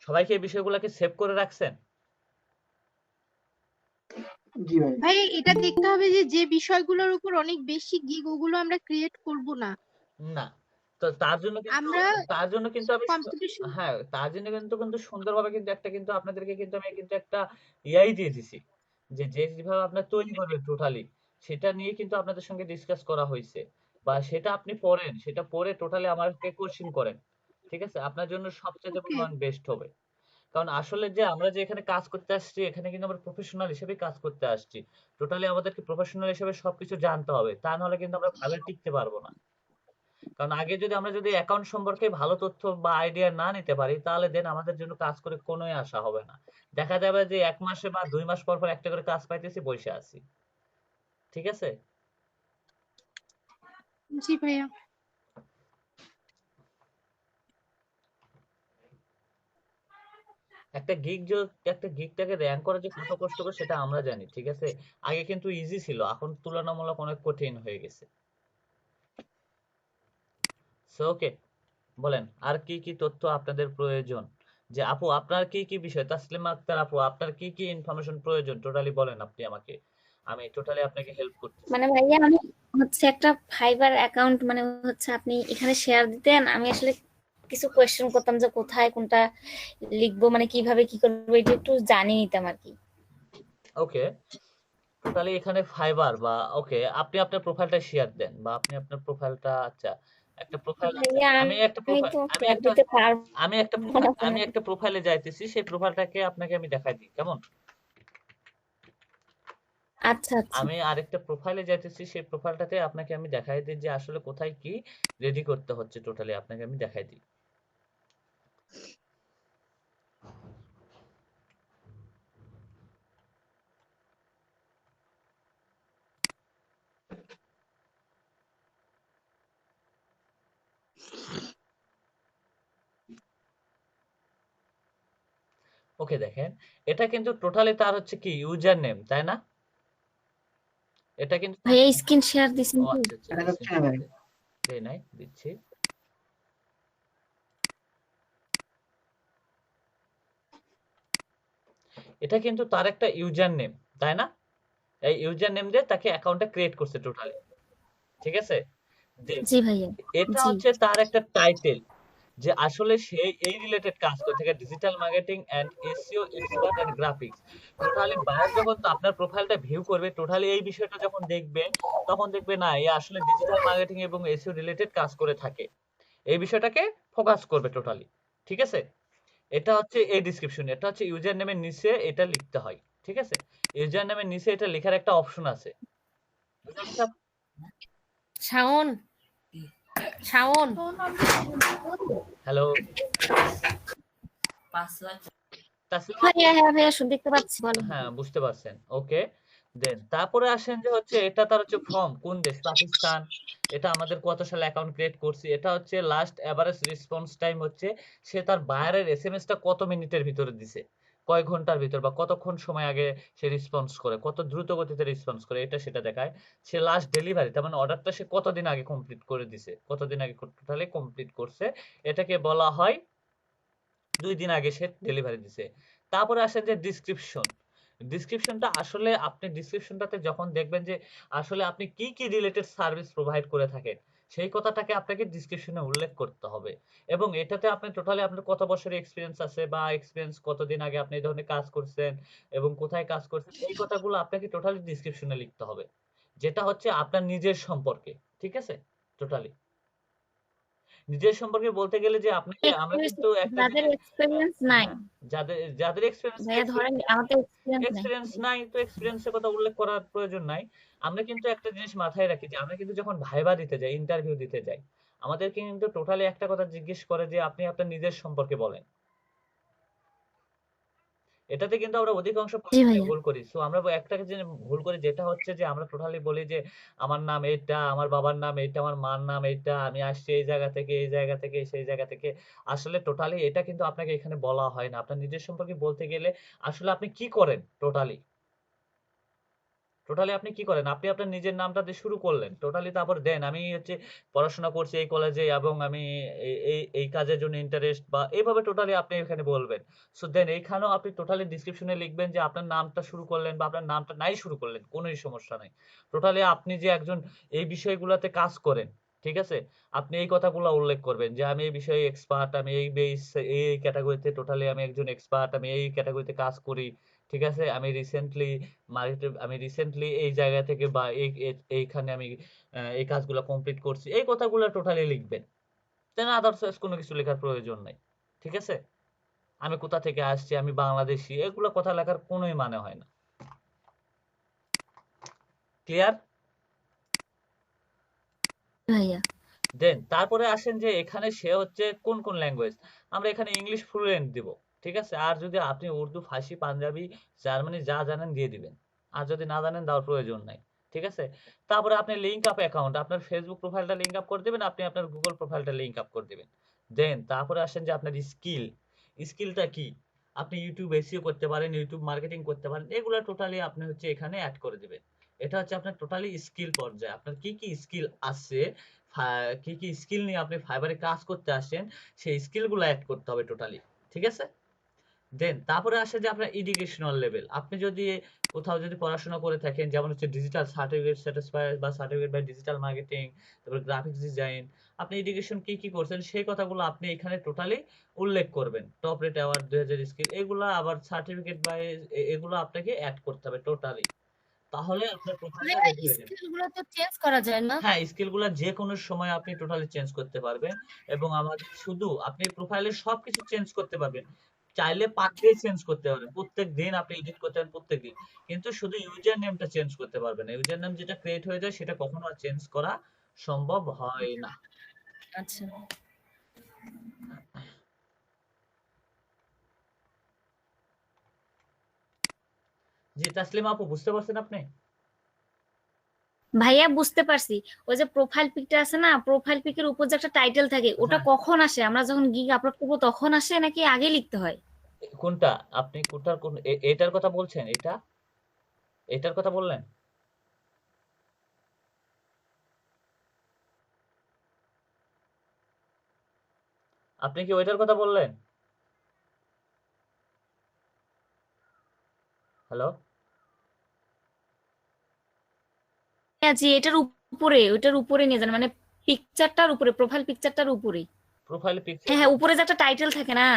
সবাই কি এই বিষয়গুলোকে সেভ করে রাখছেন? জি ভাই। ভাই এটা দেখতে হবে যে যে বিষয়গুলোর উপর অনেক বেশি গিগ ওগুলো আমরা ক্রিয়েট করব না। না, তো তার জন্য কিন্তু আমরা আমি কম্পিটিশন হ্যাঁ, তার জন্য কিন্তু সুন্দরভাবে কিন্তু একটা কিন্তু আপনাদেরকে কিন্তু আমি কিন্তু একটা ইয়াই দিয়ে দিছি যে যেভাবে আপনার তৈরি করবেন টোটালি সেটা নিয়ে কিন্তু আপনাদের সঙ্গে ডিসকাস করা হয়েছে, বা সেটা আপনি পড়েন, সেটা পড়ে টোটালি আমাকে কোশ্চেন করেন। ঠিক আছে? আপনার জন্য সবচেয়ে পরিমাণ বেস্ট হবে। কারণ আসলে যে আমরা যে এখানে কাজ করতে আসছি এখানে কিন্তু আমরা প্রফেশনাল হিসেবে কাজ করতে আসছি। টোটালি আমাদেরকে প্রফেশনাল হিসেবে সবকিছু জানতে হবে, তা নাহলে কিন্তু আমরা ভালো টিকতে পারবো না। কারণ আগে যদি আমরা অ্যাকাউন্ট সম্পর্কে ভালো তথ্য বা আইডিয়া না নিতে পারি তাহলে দেন আমাদের জন্য কাজ করে কোনোই আশা হবে না। দেখা যাবে যে ১ মাসে বা ২ মাস পর পর একটা করে কাজ পাইতেছি, বসে আছি। ঠিক আছে? জি ভাইয়া। একটা গিগটাকে র‍্যাঙ্ক করা যে কত কষ্টকর সেটা আমরা জানি। ঠিক আছে? আগে কিন্তু ইজি ছিল, এখন তুলনামূলক অনেক কঠিন হয়ে গেছে। সো ওকে, বলেন আর কি কি তথ্য আপনাদের প্রয়োজন? যে আপু আপনার কি কি বিষয়, তাসলিমা আক্তার আপু আপনার কি কি ইনফরমেশন প্রয়োজন টোটালি বলেন আপনি আমাকে, আমি টোটালি আপনাকে হেল্প করতেছি। মানে ভাইয়া আমি হচ্ছে একটা ফাইবার অ্যাকাউন্ট, মানে হচ্ছে আপনি এখানে শেয়ার দিতেন, আমি আসলে কিছু কোয়েশ্চেন করতাম যে কোথায় কোনটা লিখবো, মানে কিভাবে কি করবো এটা একটু জানিয়ে নিতাম আর কি। ওকে, টোটালি এখানে ফাইবার বা ওকে, আপনি আপনার প্রোফাইলটা শেয়ার দেন বা আপনি আপনার প্রোফাইলটা, আচ্ছা একটা প্রোফাইল আছে, ভাইয়া আমি একটা আমি প্রোফাইল তো শেয়ার দিতে পারবো না। আমি একটা প্রোফাইলে যাইতেছি, সেই প্রোফাইলটাকে আপনাকে আমি দেখাই দিই কেমন? আচ্ছা আচ্ছা। আমি আরেকটা প্রোফাইলে যাইতেছি, সেই প্রোফাইলটাতে আপনাকে আমি দেখাই দিই যে আসলে কোথায় কি রেডি করতে হচ্ছে, টোটালি আপনাকে আমি দেখাই দিই। ওকে দেখেন, এটা কিন্তু টোটালি তার হচ্ছে কি ইউজার নেম, তাই না? এটা কিন্তু ভাইয়া স্ক্রিন শেয়ার দিছেন ও কি? আচ্ছা আচ্ছা, এটা হচ্ছে না ভাই। দেই নাই, দিচ্ছি। এটা কিন্তু তার একটা ইউজার নেম, তাই না? এই ইউজার নেম দিয়ে তাকে অ্যাকাউন্টটা ক্রিয়েট করছে টোটালি, ঠিক আছে। জি ভাইয়া, এটা জি। হচ্ছে তার একটা টাইটেল, যে আসলে সে এই রিলেটেড কাজ করে থাকে, digital marketing and SEO expert and graphics. Totally buyer যখন তো আপনার প্রোফাইলটা ভিউ করবে, টোটালি এই বিষয়টা যখন দেখবে, তখন দেখবে না এ আসলে ডিজিটাল মার্কেটিং এবং এসইও রিলেটেড কাজ করে থাকে, এই বিষয়টাকে ফোকাস করবে টোটালি, ঠিক আছে। এটা হচ্ছে এই ডিসক্রিপশন, এটা হচ্ছে ইউজার নেমের নিচে এটা লিখতে হয়, ঠিক আছে। ইউজার নেমের নিচে এটা লেখার একটা অপশন আছে। শাওন, শাওন, হ্যালো হ্যাঁ হ্যাঁ ভাইয়া দেখতে পাচ্ছি, বলেন। হ্যাঁ, বুঝতে পারছেন, ওকে। দেন তারপরে আসেন যে হচ্ছে এটা তার হচ্ছে ফর্ম, কোন দেশ, পাকিস্তান। এটা আমাদের কত সালে অ্যাকাউন্ট ক্রিয়েট করছি, এটা হচ্ছে লাস্ট এভারেজ রেসপন্স টাইম হচ্ছে সে তার বায়ারের এসএমএস টা কত মিনিটের ভিতরে দিছে, কয় ঘন্টার ভিতর বা কতক্ষণ সময় আগে সে রেসপন্স করে, কত দ্রুত গতিতে রেসপন্স করে, এটা সেটা দেখায়। সে লাস্ট ডেলিভারি, তার মানে অর্ডারটা সে কতদিন আগে কমপ্লিট করে দিছে, কতদিন আগে টোটালি কমপ্লিট করছে, এটাকে বলা হয় 2 দিন আগে সে ডেলিভারি দিছে। তারপরে আসেন যে ডিসক্রিপশন। ডিসক্রিপশনটা আসলে আপনি ডিসক্রিপশনটাতে যখন দেখবেন যে আসলে আপনি কি কি রিলেটেড সার্ভিস প্রোভাইড করে থাকেন, সেই কথাটাকে আপনাকে ডিসক্রিপশনে উল্লেখ করতে হবে। এবং এটাতে আপনি টোটালি আপনার কত বছরের এক্সপিরিয়েন্স আছে, বা এক্সপিরিয়েন্স কতদিন আগে আপনি এই ধরনের কাজ করছেন এবং কোথায় কাজ করছেন, এই কথাগুলো আপনাকে টোটালি ডিসক্রিপশনে লিখতে হবে, যেটা হচ্ছে আপনার নিজের সম্পর্কে, ঠিক আছে। টোটালি নিজের সম্পর্কে বলতে গেলে যে আপনাকে আমরা কিন্তু একটা যাদের জিনিস, এক্সপেরিয়েন্স নাই, হ্যাঁ, যাদের যাদের ভাইয়া ধরেন আমাদের এক্সপেরিয়েন্স নাই। এক্সপেরিয়েন্স নাই, তো এক্সপেরিয়েন্সের কথা উল্লেখ করার প্রয়োজন নাই। আমরা কিন্তু একটা জিনিস মাথায় রাখি যে আমরা কিন্তু যখন ভাইবা দিতে যাই, ইন্টারভিউ দিতে যাই, আমাদেরকে কিন্তু টোটালি একটা কথা জিজ্ঞেস করে যে আপনি আপনার নিজের সম্পর্কে বলেন। এটাতে কিন্তু আমরা অধিকাংশ জি ভাইয়া। ভুল করি। সো আমরা একটা জিনিস ভুল করি, যেটা হচ্ছে যে আমরা টোটালি বলি যে আমার নাম এইটা, আমার বাবার নাম এইটা, আমার মার নাম এইটা, আমি আসছি এই জায়গা থেকে, এই জায়গা থেকে, সেই জায়গা থেকে। আসলে টোটালি এটা কিন্তু আপনাকে এখানে বলা হয় না। আপনার নিজের সম্পর্কে বলতে গেলে আসলে আপনি কি করেন টোটালি, টোটালি আপনি কি করেন, আপনি আপনার নিজের নামটা দিয়ে শুরু করলেন টোটালি, তারপর দেন আমি হচ্ছে পড়াশোনা করছি এই কলেজে এবং আমি এই কাজের জন্য ইন্টারেস্ট, বা এইভাবে টোটালি আপনি এখানে বলবেন। সো দেন এইখানেও আপনি টোটালি ডিসক্রিপশনে লিখবেন যে আপনার নামটা শুরু করলেন বা আপনার নামটা নাই শুরু করলেন, কোনোই সমস্যা নাই। টোটালি আপনি যে একজন এই বিষয়গুলোতে কাজ করেন, ঠিক আছে, আপনি এই কথাগুলো উল্লেখ করবেন যে আমি এই বিষয়ে এক্সপার্ট, আমি এই ক্যাটাগরিতে টোটালি আমি একজন এক্সপার্ট, আমি এই ক্যাটাগরিতে কাজ করি, ঠিক আছে। আমি রিসেন্টলি এই জায়গা থেকে বা এইখানে আমি এই কাজগুলো কমপ্লিট করছি, এই কথাগুলো টোটালি লিখবেন। দেন আদার্স কোনো কিছু লেখার প্রয়োজন নাই, ঠিক আছে। আমি কোথা থেকে আসছি, আমি বাংলাদেশি, এগুলো কথা লেখার কোনোই মানে হয় না। ক্লিয়ার? ভাইয়া দেন তারপরে আসেন যে এখানে সে হচ্ছে কোন কোন ল্যাঙ্গুয়েজ, আমরা এখানে ইংলিশ ফ্লুয়েন্ট দিব, ঠিক আছে। আর যদি আপনি উর্দু, ফার্সি, পাঞ্জাবি, জার্মানি যা জানেন দিয়ে দিবেন, আর যদি না জানেন দেওয়ার প্রয়োজন নাই, ঠিক আছে। তারপরে আপনি লিঙ্ক আপ অ্যাকাউন্ট, আপনার ফেসবুক প্রোফাইলটা লিঙ্ক আপ করে দিবেন, আপনি আপনার গুগল প্রোফাইলটা লিঙ্ক আপ করে দিবেন। দেন তারপরে আসেন যে আপনার স্কিল, স্কিলটা কি, আপনি ইউটিউব এসইও করতে পারেন, ইউটিউব মার্কেটিং করতে পারেন, এগুলো টোটালি আপনি হচ্ছে এখানে অ্যাড করে দিবেন। এটা হচ্ছে আপনার টোটালি স্কিল পর্যায়ে, আপনার কি কি স্কিল আছে, কি কি স্কিল নিয়ে আপনি ফাইবারে কাজ করতে আসেন, সেই স্কিলগুলো অ্যাড করতে হবে টোটালি, ঠিক আছে। দেন তারপরে আসে যে আপনার এডুকেশনাল লেভেল, আপনি যদি কোথাও যদি পড়াশোনা করে থাকেন, যেমন হচ্ছে ডিজিটাল সার্টিফিকেট স্যাটিসফাই বা সার্টিফিকেট বাই ডিজিটাল মার্কেটিং, তারপর গ্রাফিক্স ডিজাইন, আপনি এডুকেশন কি কি করছেন সেই কথাগুলো আপনি এখানে টোটালি উল্লেখ করবেন। টপ রেট অ্যাওয়ার্ড 2000 স্কিল, এগুলা আবার সার্টিফিকেট বাই এগুলো আপনাকে অ্যাড করতে হবে টোটালি, তাহলে আপনার প্রোফাইলটা রেডি হয়ে যাবে। স্কিল গুলো তো চেঞ্জ করা যায় না? হ্যাঁ, স্কিলগুলা যে কোনো সময় আপনি টোটালি চেঞ্জ করতে পারবেন, এবং আমাদের শুধু আপনি প্রোফাইলের সবকিছু চেঞ্জ করতে পারবেন। চাইলে পার ডে চেঞ্জ করতে পারবেন, প্রত্যেকদিন আপনি এডিট করতে পারেন, প্রত্যেকদিন। কিন্তু শুধু ইউজার নেমটা চেঞ্জ করতে পারবেন না। ইউজার নেম যেটা ক্রিয়েট হয়ে যায় সেটা কখনো আর চেঞ্জ করা সম্ভব হয় না। আচ্ছা, জি তাসলিমা আপু, বুঝতে পারছেন আপনি? ভাইয়া বুঝতে পারছি। ওই যে প্রোফাইল পিকটা আছে না, প্রোফাইল পিকের উপর যে একটা টাইটেল থাকে, ওটা হ্যাঁ, কখন আসে? আমরা যখন গিগ আপলোড করবো তখন আসে নাকি আগে লিখতে হয়? কোনটা আপনি কোনটার কোন এটার কথা বলছেন, এটার কথা বললেন? আপনি কি ওইটার কথা বললেন? হ্যালো? জি এটার উপরে, ওইটার উপরে নিয়ে যান, মানে পিকচারটার উপরে, প্রোফাইল পিকচারটার উপরে। প্রোফাইল পিকচার হ্যাঁ হ্যাঁ, উপরে যে একটা টাইটেল থাকে না,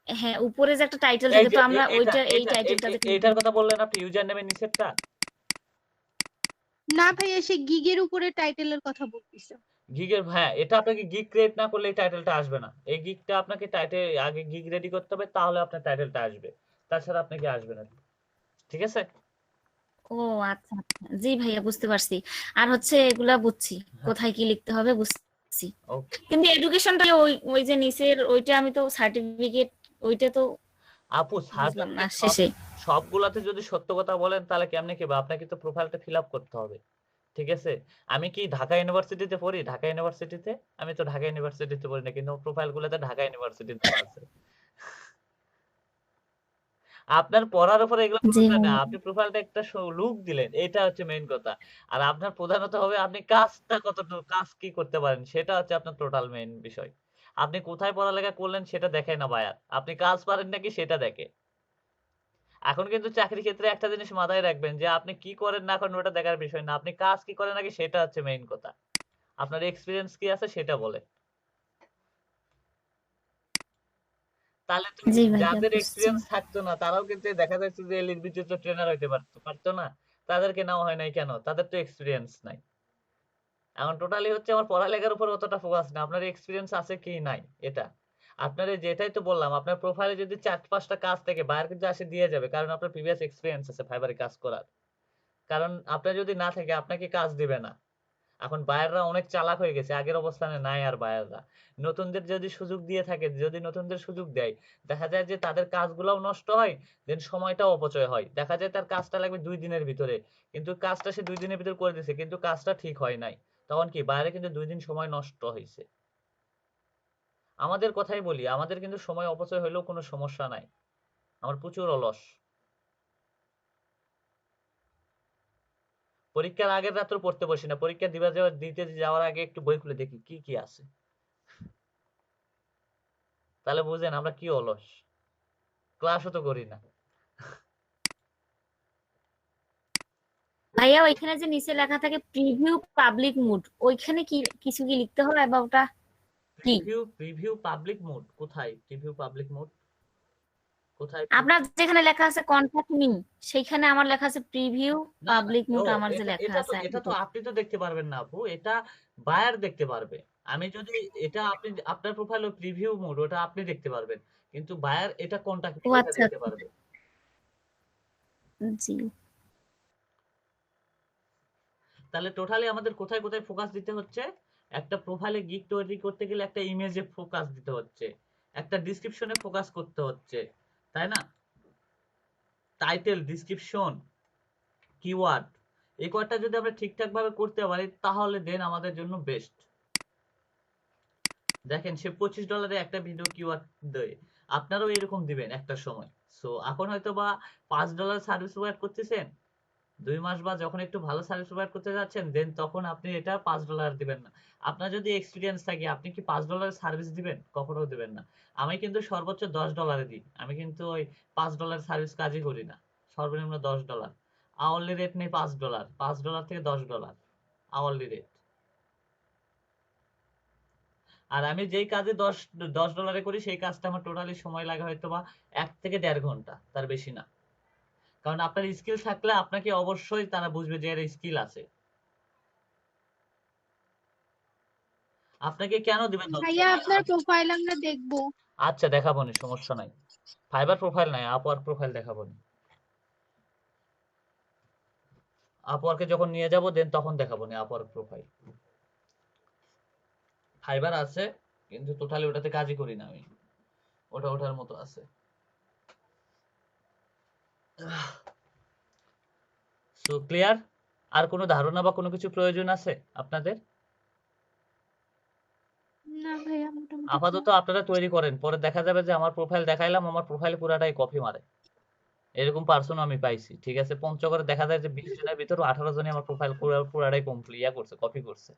হ্যাঁ উপরে যে একটা টাইটেল এই থাকে, যে তো আমরা এটা ওইটা এই এটা টাইটেলটাতে ক্লিক এইটার কথা বললেন আপনি, ইউজার নেমের নিচেরটা? না ভাইয়া, সে গিগের উপরে টাইটেলের কথা বলতেছে। গিগের, হ্যাঁ এটা আপনাকে গিগ ক্রিয়েট না করলে এই টাইটেলটা আসবে না। এই গিগটা আপনাকে টাইটেল আগে গিগ রেডি করতে হবে, তাহলে আপনার টাইটেলটা আসবে, তাছাড়া আপনাকে আসবে না। ঠিক আছে? ও আচ্ছা আচ্ছা, জি ভাইয়া বুঝতে পারছি। আর হচ্ছে এগুলা বুঝছি, কোথায় কি লিখতে হবে বুঝছি, ওকে কিন্তু এডুকেশনটা ওই ওই যে নিচের ওইটা আমি তো সার্টিফিকেট ওইটা তো আপু বুঝলাম না সার্টিফিকেট শেষে। সবগুলাতে যদি সত্য কথা বলেন তাহলে কেমনে কি বা, আপনাকে তো প্রোফাইলটা ফিল আপ করতে হবে। ঠিক আছে? আমি কি ঢাকা ইউনিভার্সিটিতে পড়ি? ঢাকা ইউনিভার্সিটিতে? আমি তো ঢাকা ইউনিভার্সিটিতে পড়ি না, কিন্তু প্রোফাইল গুলোতে ঢাকা ইউনিভার্সিটি দেওয়া আছে। আপনার পড়ার উপরে এগুলো জি কোনো না, ভাইয়া। আপনি প্রোফাইলটা একটা লুক দিলেন, এটা হচ্ছে মেইন কথা। আর আপনার প্রধানত হবে আপনি কাজটা কতটুকু, কাজ কি করতে পারেন, সেটা হচ্ছে আপনার টোটাল মেইন বিষয়। আপনি কোথায় পড়ালেখা করলেন সেটা দেখে না বায়ার, আপনি কাজ পারেন নাকি সেটা দেখে। এখন কিন্তু চাকরি ক্ষেত্রে একটা জিনিস মাথায় রাখবেন, যে আপনি কি করেন না করেন ওটা দেখার বিষয় না, আপনি কাজ কি করেন নাকি সেটা হচ্ছে মেইন কথা। আপনার এক্সপিরিয়েন্স কি আছে সেটা বলে। তাহলে তো জি ভাইয়া যাদের বুঝছি। এক্সপিরিয়েন্স থাকতো না তারাও কিন্তু দেখা যাচ্ছে যে এলিট বিচিত্র ট্রেনার হইতে পারতো না। তাদেরকে নেওয়া হয় নাই কেন? তাদের তো এক্সপিরিয়েন্স নাই। এখন টোটালি হচ্ছে আমার পড়ালেখার উপর অতটা ফোকাস না, আপনার এক্সপিরিয়েন্স আছে কি নাই এটা। আপনার যেটাই তো বললাম, আপনার প্রোফাইলে যদি 4-5টা কাজ থেকে বাইরে কিন্তু আসে দিয়ে যাবে, কারণ আপনার প্রিভিয়াস এক্সপিরিয়েন্স আছে ফাইবারে কাজ করার। কারণ আপনার যদি না থাকে আপনাকে কাজ দিবে না। এখন বায়াররা অনেক চালাক হয়ে গেছে, আগের অবস্থানে নাই আর বায়াররা। নতুনদের যদি সুযোগ দিয়ে থাকে, যদি নতুনদের সুযোগ দেয়, দেখা যায় যে তাদের কাজগুলোও নষ্ট হয়, দেন সময়টাও অপচয় হয়। দেখা যায় তার কাজটা লাগবে 2 দিনের ভিতরে, কিন্তু কাজটা সে 2 দিনের ভিতরে করে দিছে, কিন্তু কাজটা ঠিক হয় নাই। তখন কি বাইরে কিন্তু 2 দিন সময় নষ্ট হয়েছে। আমাদের কথাই বলি, আমাদের কিন্তু সময় অপচয় হইলেও কোনো সমস্যা নাই, আমার প্রচুর অলস। পরীক্ষার আগের রাত্র পড়তে বসি না, পরীক্ষা দিতে যাওয়ার আগে একটু বই খুলে দেখি কি কি আছে। তাহলে বুঝেন আমরা কি অলস, ক্লাসও তো করি না। ভাইয়া ওইখানে যে নিচে লেখা থাকে প্রিভিউ পাবলিক মুড, ওইখানে কি কিছু কি লিখতে হবে বা ওটা কি? প্রিভিউ পাবলিক মোড কোথায়? প্রিভিউ পাবলিক মোড কোথায়? আপনার যেখানে লেখা আছে কন্টাক্ট মি, সেইখানে আমার লেখা আছে প্রিভিউ না না, পাবলিক ও মুড, আমার যে লেখা এটা তো আছে এটা তো আপনি তো দেখতে পারবেন না আপু, এটা বায়ার দেখতে পারবে। আমি যদি এটা আপনি আপনার প্রোফাইলে প্রিভিউ মোড ওটা আপনি দেখতে পারবেন, কিন্তু বায়ার এটা কন্টাক্ট ও মি এটা আচ্ছা দেখতে আচ্ছা। পারবে। জি তাহলে টোটালি আমাদের কোথায় কোথায় ফোকাস দিতে হচ্ছে? একটা প্রোফাইলে গিগ তৈরি করতে গেলে একটা ইমেজে ফোকাস দিতে হচ্ছে, একটা ডেসক্রিপশনে ফোকাস করতে হচ্ছে, তাই না? টাইটেল, ডেসক্রিপশন, কিওয়ার্ড, এই কয়টা যদি আমরা ঠিকঠাক ভাবে করতে পারি তাহলে দেন আমাদের জন্য বেস্ট। দেখেন সে $25 একটা ভিডিও কিওয়ার্ড দেয়, আপনারাও এরকম দিবেন একটা সময়। সো এখন হয়তো বা $5 সার্ভিস প্রোভাইড করতেছেন, 2 মাস বা যখন একটু ভালো সার্ভিস প্রোভাইড করতে যাচ্ছেন, দেন তখন আপনি এটা $5 দিবেন না। আপনার যদি এক্সপিরিয়েন্স থাকে আপনি কি $5 সার্ভিস দিবেন? কখনো দিবেন না। আমি কিন্তু সর্বোচ্চ $10 দিই, আমি কিন্তু ওই $5 সার্ভিস কাজই করি না, সর্বনিম্ন $10। আওয়ারলি রেট নেই $5, $5 থেকে $10 আওয়ারলি রেট। আর আমি যেই কাজে $10 করি সেই কাজটা আমার টোটালি সময় লাগে হয়তো বা 1 থেকে 1.5 ঘন্টা, তার বেশি না। কারণ আপনার স্কিল থাকলে আপনাকে অবশ্যই তারা বুঝবে যে এর স্কিল আছে। আপনাকে কেন দিবেন ভাইয়া আপনার প্রোফাইল আমরা দেখবো। আচ্ছা দেখাবো নি, সমস্যা নাই। ফাইবার প্রোফাইল নাই, আপওয়ার্ক প্রোফাইল দেখাবো নি। আপওয়ার্কে যখন নিয়ে যাব দেন তখন দেখাবো নি আপওয়ার্ক প্রোফাইল। ফাইবার আছে কিন্তু টোটালি ওটাতে কাজই করি না আমি, ওটা ওঠার মতো আছে। So clear? আর কোনো ধারণা বা কোনো কিছু প্রয়োজন আছে আপনাদের? না ভাইয়া মোটামুটি আপাতত আপনারা তৈরি করেন, পরে দেখা যাবে যে আমার প্রোফাইল দেখাইলাম, আমার প্রোফাইলে পুরাটাই কপি মারে। এরকম পার্সন আমি পাইছি। ঠিক আছে, পঞ্চগড়ে দেখা যায় যে 20 জনের ভিতর 18 জনই আমার প্রোফাইল পুরাটাই কমপ্লিট করছে, কপি করছে,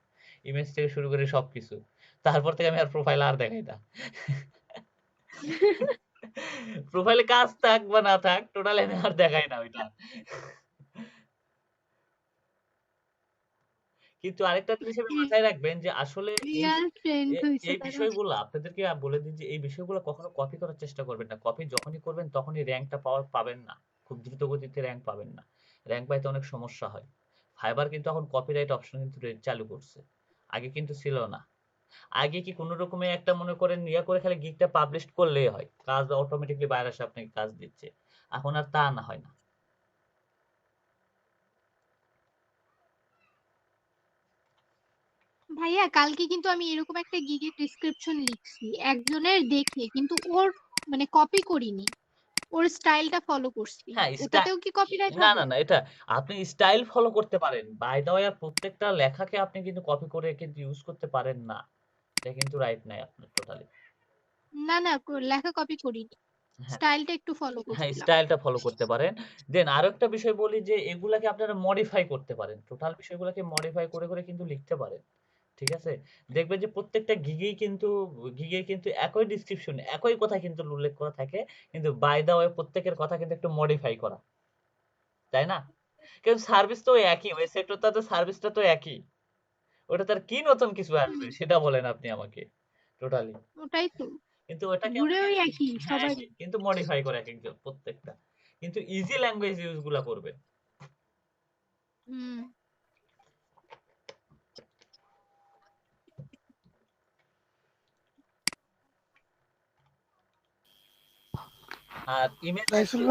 ইমেজ থেকে শুরু করে সবকিছু। তারপর থেকে আমি আর প্রোফাইল আর দেখাই না। প্রোফাইলে কাজ থাক বা না থাক টোটালি আমি আর দেখাই না ওইটা। কিন্তু আরেকটা জিনিস আপনি মাথায় রাখবেন যে আসলে রিয়েল ফ্রেন্ড হইছে এই তারা। বিষয়গুলো আপনাদেরকে বলে দিন যে এই বিষয়গুলো কখনো কপি করার চেষ্টা করবেন না। কপি যখনই করবেন তখনই র্যাঙ্কটা পাবেন না। খুব দ্রুত গতিতে র্যাঙ্ক পাবেন না। র্যাঙ্ক পাইতে অনেক সমস্যা হয়। ফাইবার কিন্তু এখন কপিরাইট অপশন কিন্তু চালু করছে। আগে কিন্তু ছিল না। আগে কি কোনো রকমে একটা মনে করেন করে খালি গিগটা পাবলিশ করলেই হয়, কাজ অটোমেটিকলি বাইরে আসে আপনাকে কাজ দিচ্ছে। এখন আর তা না হয় না। ভাইয়া কালকে কিন্তু আমি এরকম একটা গিগের ডেসক্রিপশন লিখছি একজনের দেখে, কিন্তু ওর মানে কপি করিনি, ওর স্টাইলটা ফলো করছি। হ্যাঁ, ওটাতেও কি কপিরাইট না হবে? না না, এটা আপনি স্টাইল ফলো করতে পারেন। বাই দ্য ওয়ে প্রত্যেকটা লেখাকে আপনি কিন্তু কপি করে কিন্তু ইউজ করতে পারেন না। এটা কিন্তু রাইট নাই আপনার টোটালি। না না, লেখা কপি করিনি, হ্যাঁ স্টাইলটা একটু ফলো হ্যাঁ, করছিলাম। স্টাইলটা ফলো করতে পারেন। দেন আরো একটা বিষয় বলি যে এগুলাকে আপনারা মডিফাই করতে পারেন। টোটাল বিষয়গুলোকে মডিফাই করে করে কিন্তু লিখতে পারেন। ঠিক আছে? দেখবেন যে প্রত্যেকটা গিগেই কিন্তু একই ডেসক্রিপশন, একই কথা কিন্তু উল্লেখ করা থাকে। কিন্তু বাই দ্য ওয়ে প্রত্যেকের কথা কিন্তু একটু মডিফাই করা। তাই না? কিন্তু সার্ভিস তো একই, ওই সেক্টরটা তো সার্ভিসটা তো একই। ওটা তার কি নতুন কিছু আসবে সেটা বলেন আপনি আমাকে। টোটালি। ওটাই তো, কিন্তু ওটাকে ঘুরে আপনি ওই একই হ্যাঁ সবাই। একই, কিন্তু মডিফাই করে একেকজন প্রত্যেকটা। কিন্তু ইজি ল্যাঙ্গুয়েজ ইউজ গুলা করবেন। হুম। আর ইমেজ রাইসুল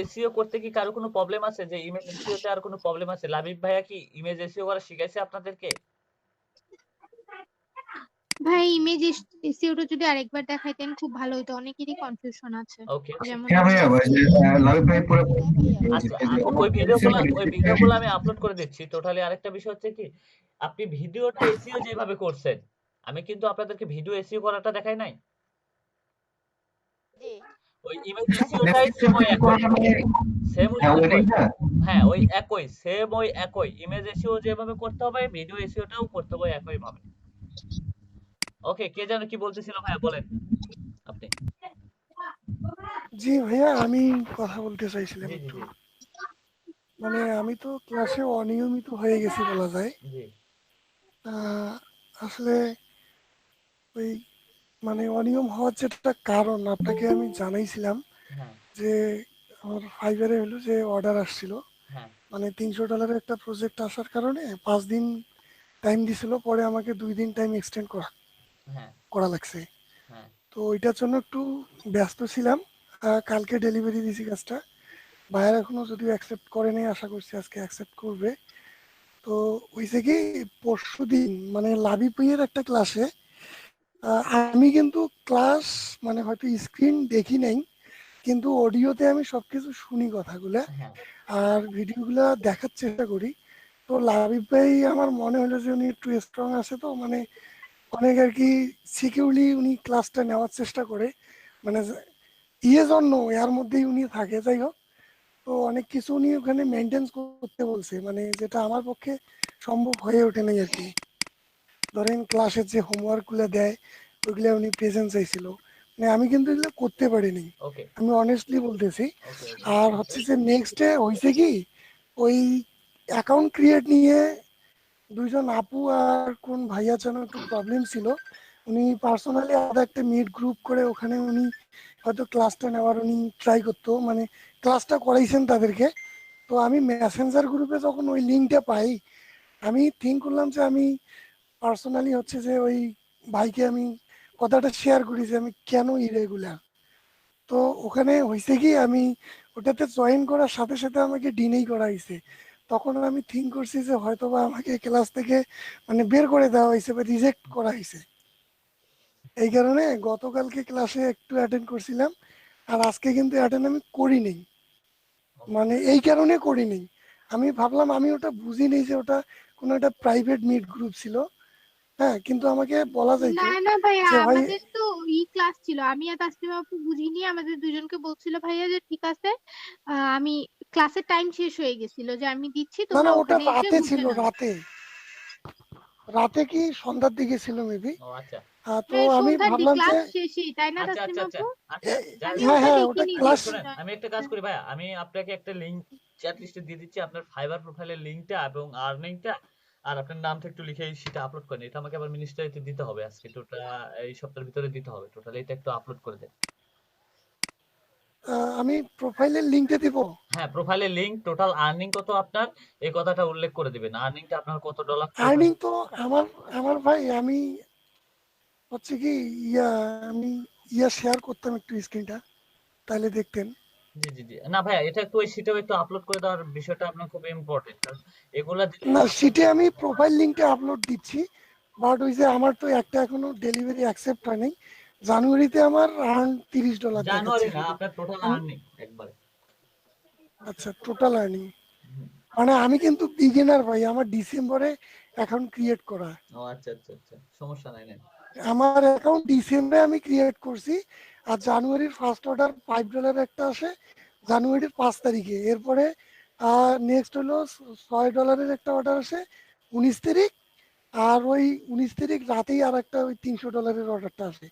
এসইও ভাই, করতে কি কারো কোনো প্রবলেম আছে? যে ইমেজ এসইও তে আর কোনো প্রবলেম আছে? লাবিব ভাইয়া কি ইমেজ এসইও করা শিখাইছে আপনাদেরকে? ভাই ইমেজ এসইওটা যদি আরেকবার দেখাইতেন খুব ভালো হতো, অনেকেরই কনফিউশন আছে। ওকে। যেমন হ্যাঁ ভাইয়া, ভাই যে লাবিব ভাই পুরো আচ্ছা, এই যে ওই ভিডিওগুলো আমি আপলোড করে দিচ্ছি। টোটালি আরেকটা বিষয় হচ্ছে কি, আপনি ভিডিওটা এসইও যেভাবে করছেন, আমি কিন্তু আপনাদেরকে ভিডিও এসইও করাটা দেখাই নাই? ওই ইমেজ এসইওটাই সেম ওই একই। সেম ওই হ্যাঁ একই। ওইটাই না। হ্যাঁ, ওই একই, সেম ওই একই। ইমেজ এসইও যেভাবে করতে হবে, ভিডিও এসইওটাও করতে হবে একই ভাবে। ওকে, কে যেন কি বলতেছিল ভাইয়া, বলেন আপনি। জি ভাইয়া, আমি কথা বলতে চাইছিলাম জি জি একটু। জি মানে আমি তো ক্লাসে অনিয়মিত হয়ে গেছি বলা যায়। জি আসলে ওই মানে অনিয়ম হওয়ার যে একটা কারণ আপনাকে আমি জানাইছিলাম হ্যাঁ যে আমার ফাইবারে হলো যে অর্ডার আসছিল, হ্যাঁ মানে $300 একটা প্রজেক্ট আসার কারণে 5 দিন টাইম দিছিল, পরে আমাকে 2 দিন টাইম এক্সটেন্ড হ্যাঁ করা লাগছে। হ্যাঁ তো ওইটার জন্য একটু ব্যস্ত ছিলাম। কালকে ডেলিভারি দিয়েছি কাজটা, ভাইয়ার এখনো যদিও অ্যাকসেপ্ট করেনি, আশা করছি আজকে অ্যাকসেপ্ট করবে। তো হয়েছে কি, পরশু দিন মানে লাবিপুইয়ের একটা ক্লাসে আমি কিন্তু ক্লাস মানে হয়তো স্ক্রিন দেখি নাই, কিন্তু অডিওতে আমি সবকিছু শুনি কথাগুলা হ্যাঁ আর ভিডিওগুলা দেখার চেষ্টা করি। তো লাবিব ভাই আমার মনে হলো যে উনি একটু স্ট্রং আছে, তো মানে অনেক আর কি সিকিউরলি উনি ক্লাসটা নেওয়ার চেষ্টা করে, মানে জন্য এর মধ্যেই উনি থাকে। যাই হোক, তো অনেক কিছু উনি ওখানে মেনটেন করতে বলছে, মানে যেটা আমার পক্ষে সম্ভব হয়ে ওঠে নাই আর কি। ধরেন ক্লাসের যে হোমওয়ার্কগুলো দেয় ওইগুলো উনি প্রেজেন্ট চাইছিল, মানে আমি কিন্তু এগুলো করতে পারিনি, ওকে আমি অনেস্টলি বলতেছি। ওকে আর হচ্ছে যে নেক্সট ডে হয়েছে কি, ওই অ্যাকাউন্ট ক্রিয়েট নিয়ে দুইজন আপু আর কোন ভাইয়া যেন একটু প্রবলেম ছিল, উনি পার্সোনালি আলাদা একটা মিট গ্রুপ করে ওখানে উনি হয়তো ক্লাসটা নেওয়ার উনি ট্রাই করতো, মানে ক্লাসটা করাইছেন তাদেরকে। তো আমি মেসেঞ্জার গ্রুপে যখন ওই লিঙ্কটা পাই, আমি থিঙ্ক করলাম যে আমি পার্সোনালি হচ্ছে যে ওই ভাইকে আমি কথাটা শেয়ার করি যে আমি কেন ইরেগুলার। তো ওখানে হয়েছে কি, আমি ওটাতে জয়েন করার সাথে সাথে আমাকে ডিনেই করা হয়েছে। তখন আমি থিঙ্ক করছি যে হয়তো বা আমাকে ক্লাস থেকে মানে বের করে দেওয়া হয়েছে বা রিজেক্ট করা হয়েছে। এই কারণে গতকালকে ক্লাসে একটু অ্যাটেন্ড করছিলাম, আর আজকে কিন্তু অ্যাটেন্ড আমি করিনি। মানে এই কারণে করিনি, আমি ভাবলাম, আমি ওটা বুঝিনি যে ওটা কোনো একটা প্রাইভেট মিট গ্রুপ ছিল। হ্যাঁ, কিন্তু আমাকে বলা যাইতো না না ভাইয়া, যে ভাই, আমাদের তো ক্লাস ছিল, আমি আর তাসলিমা আপু বুঝিনি, আমাদের দুজনকে বলছিল ভাইয়া যে ঠিক আছে, আমি ক্লাসের টাইম শেষ হয়ে গেছিল যে আমি দিচ্ছি, না তোমরা না, ওটা ওখানে এসে রাতে বুঝে ছিল, নাও। রাতে রাতে কি সন্ধ্যার দিকে ছিল মেবি। ও আচ্ছা তো আমি সন্ধ্যার দিক ভাবলাম যে ক্লাস শেষেই, তাই না আচ্ছা আচ্ছা তাসলিমা আচ্ছা আপু? আচ্ছা যাই আমি হোক, হ্যাঁ ওটা হ্যাঁ, ওটা দেখিনি যে ক্লাস। শুনেন আমি একটা কাজ করি ভাইয়া, আমি আপনাকে একটা লিংক চ্যাট লিস্টে দিয়ে দিচ্ছি, আপনার ফাইবার প্রোফাইলের লিংকটা এবং আর্নিংটা আর আপনার নামটা একটু লিখে এই শীটে আপলোড করেন। এটা আমাকে আবার মিনিস্ট্রিতে দিতে হবে আজকে, এই সপ্তাহের ভিতরে দিতে হবে টোটাল। এটা একটু আপলোড করে দেন। আমি প্রোফাইলের লিংকটা দিব। হ্যাঁ, প্রোফাইলের লিংক, টোটাল আর্নিং কত আপনার এই কথাটা উল্লেখ করে দিবেন। আর্নিংটা আপনার কত ডলার? আর্নিং তো আমার ভাই আমি হচ্ছে কি আমি শেয়ার করতাম একটু স্ক্রিনটা, তাহলে দেখতেন। জি জি জি, না ভাই এটা একটু ওই শীটেও একটু আপলোড করে দেওয়ার বিষয়টা আপনার খুব ইম্পর্টেন্ট, কারণ এগুলা না শীটে আমি প্রোফাইল লিংকটা আপলোড দিচ্ছি, বাট ওই যে আমার তো একটা এখনো ডেলিভারি অ্যাকসেপ্ট হয় নাই। জানুয়ারিতে আমার আর্ন $30 জানুয়ারি না, আপনার টোটাল আর্নিং একবারে। আচ্ছা, টোটাল আর্নিং মানে আমি কিন্তু বিগিনার ভাই, আমার ডিসেম্বরে অ্যাকাউন্ট ক্রিয়েট করা। ও আচ্ছা আচ্ছা আচ্ছা, সমস্যা নাই না। আমার অ্যাকাউন্ট ডিসেম্বরে আমি ক্রিয়েট করছি, আর জানুয়ারির ফার্স্ট অর্ডার $5 একটা আসে জানুয়ারির 5 তারিখে। এরপরে নেক্সট হলো $6 একটা অর্ডার আসে 19 তারিখ, আর ওই 19 তারিখ রাতেই আর একটা ওই $300 অর্ডারটা আসে।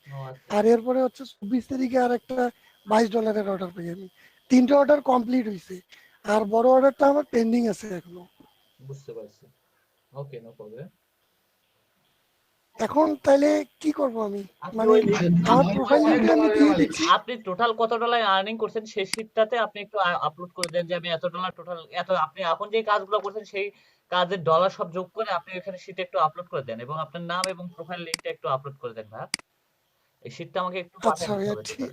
আর এরপরে হচ্ছে 24 তারিখে আর একটা $22 অর্ডার পাই আমি। 3টে অর্ডার কমপ্লিট হয়েছে, আর বড় অর্ডারটা আমার পেন্ডিং আছে এখনো। বুঝতে পারছি, ওকে, নো প্রবলেম। এখন তাহলে কি করব আমি? মানে আমার প্রোফাইল লিংকটা আমি দিয়ে দিচ্ছি। আপনি টোটাল কত ডলার আর্নিং করছেন সেই শীটটাতে আপনি একটু আপলোড করে দেন যে আমি এত ডলার টোটাল, এত আপনি এখন যে কাজগুলো করছেন সেই কাজের ডলার সব যোগ করে আপনি এখানে শীটে একটু আপলোড করে দেন, এবং আপনার নাম এবং প্রোফাইল লিংকটা একটু আপলোড করে দেন ভাই। এই শীটটা আমাকে একটু আচ্ছা ভাইয়া, ঠিক।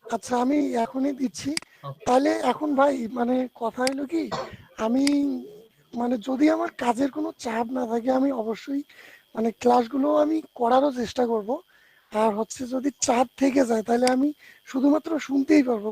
আচ্ছা আমি এখনই দিচ্ছি। তাহলে এখন ভাই মানে কথা হলো কি, আমি মানে যদি আমার কাজের কোনো চাপ না থাকে আমি অবশ্যই মানে ক্লাসগুলো আমি করারও চেষ্টা করব। আর হচ্ছে যদি চাপ থেকে যায় তাহলে আমি শুধুমাত্র শুনতেই পারবো।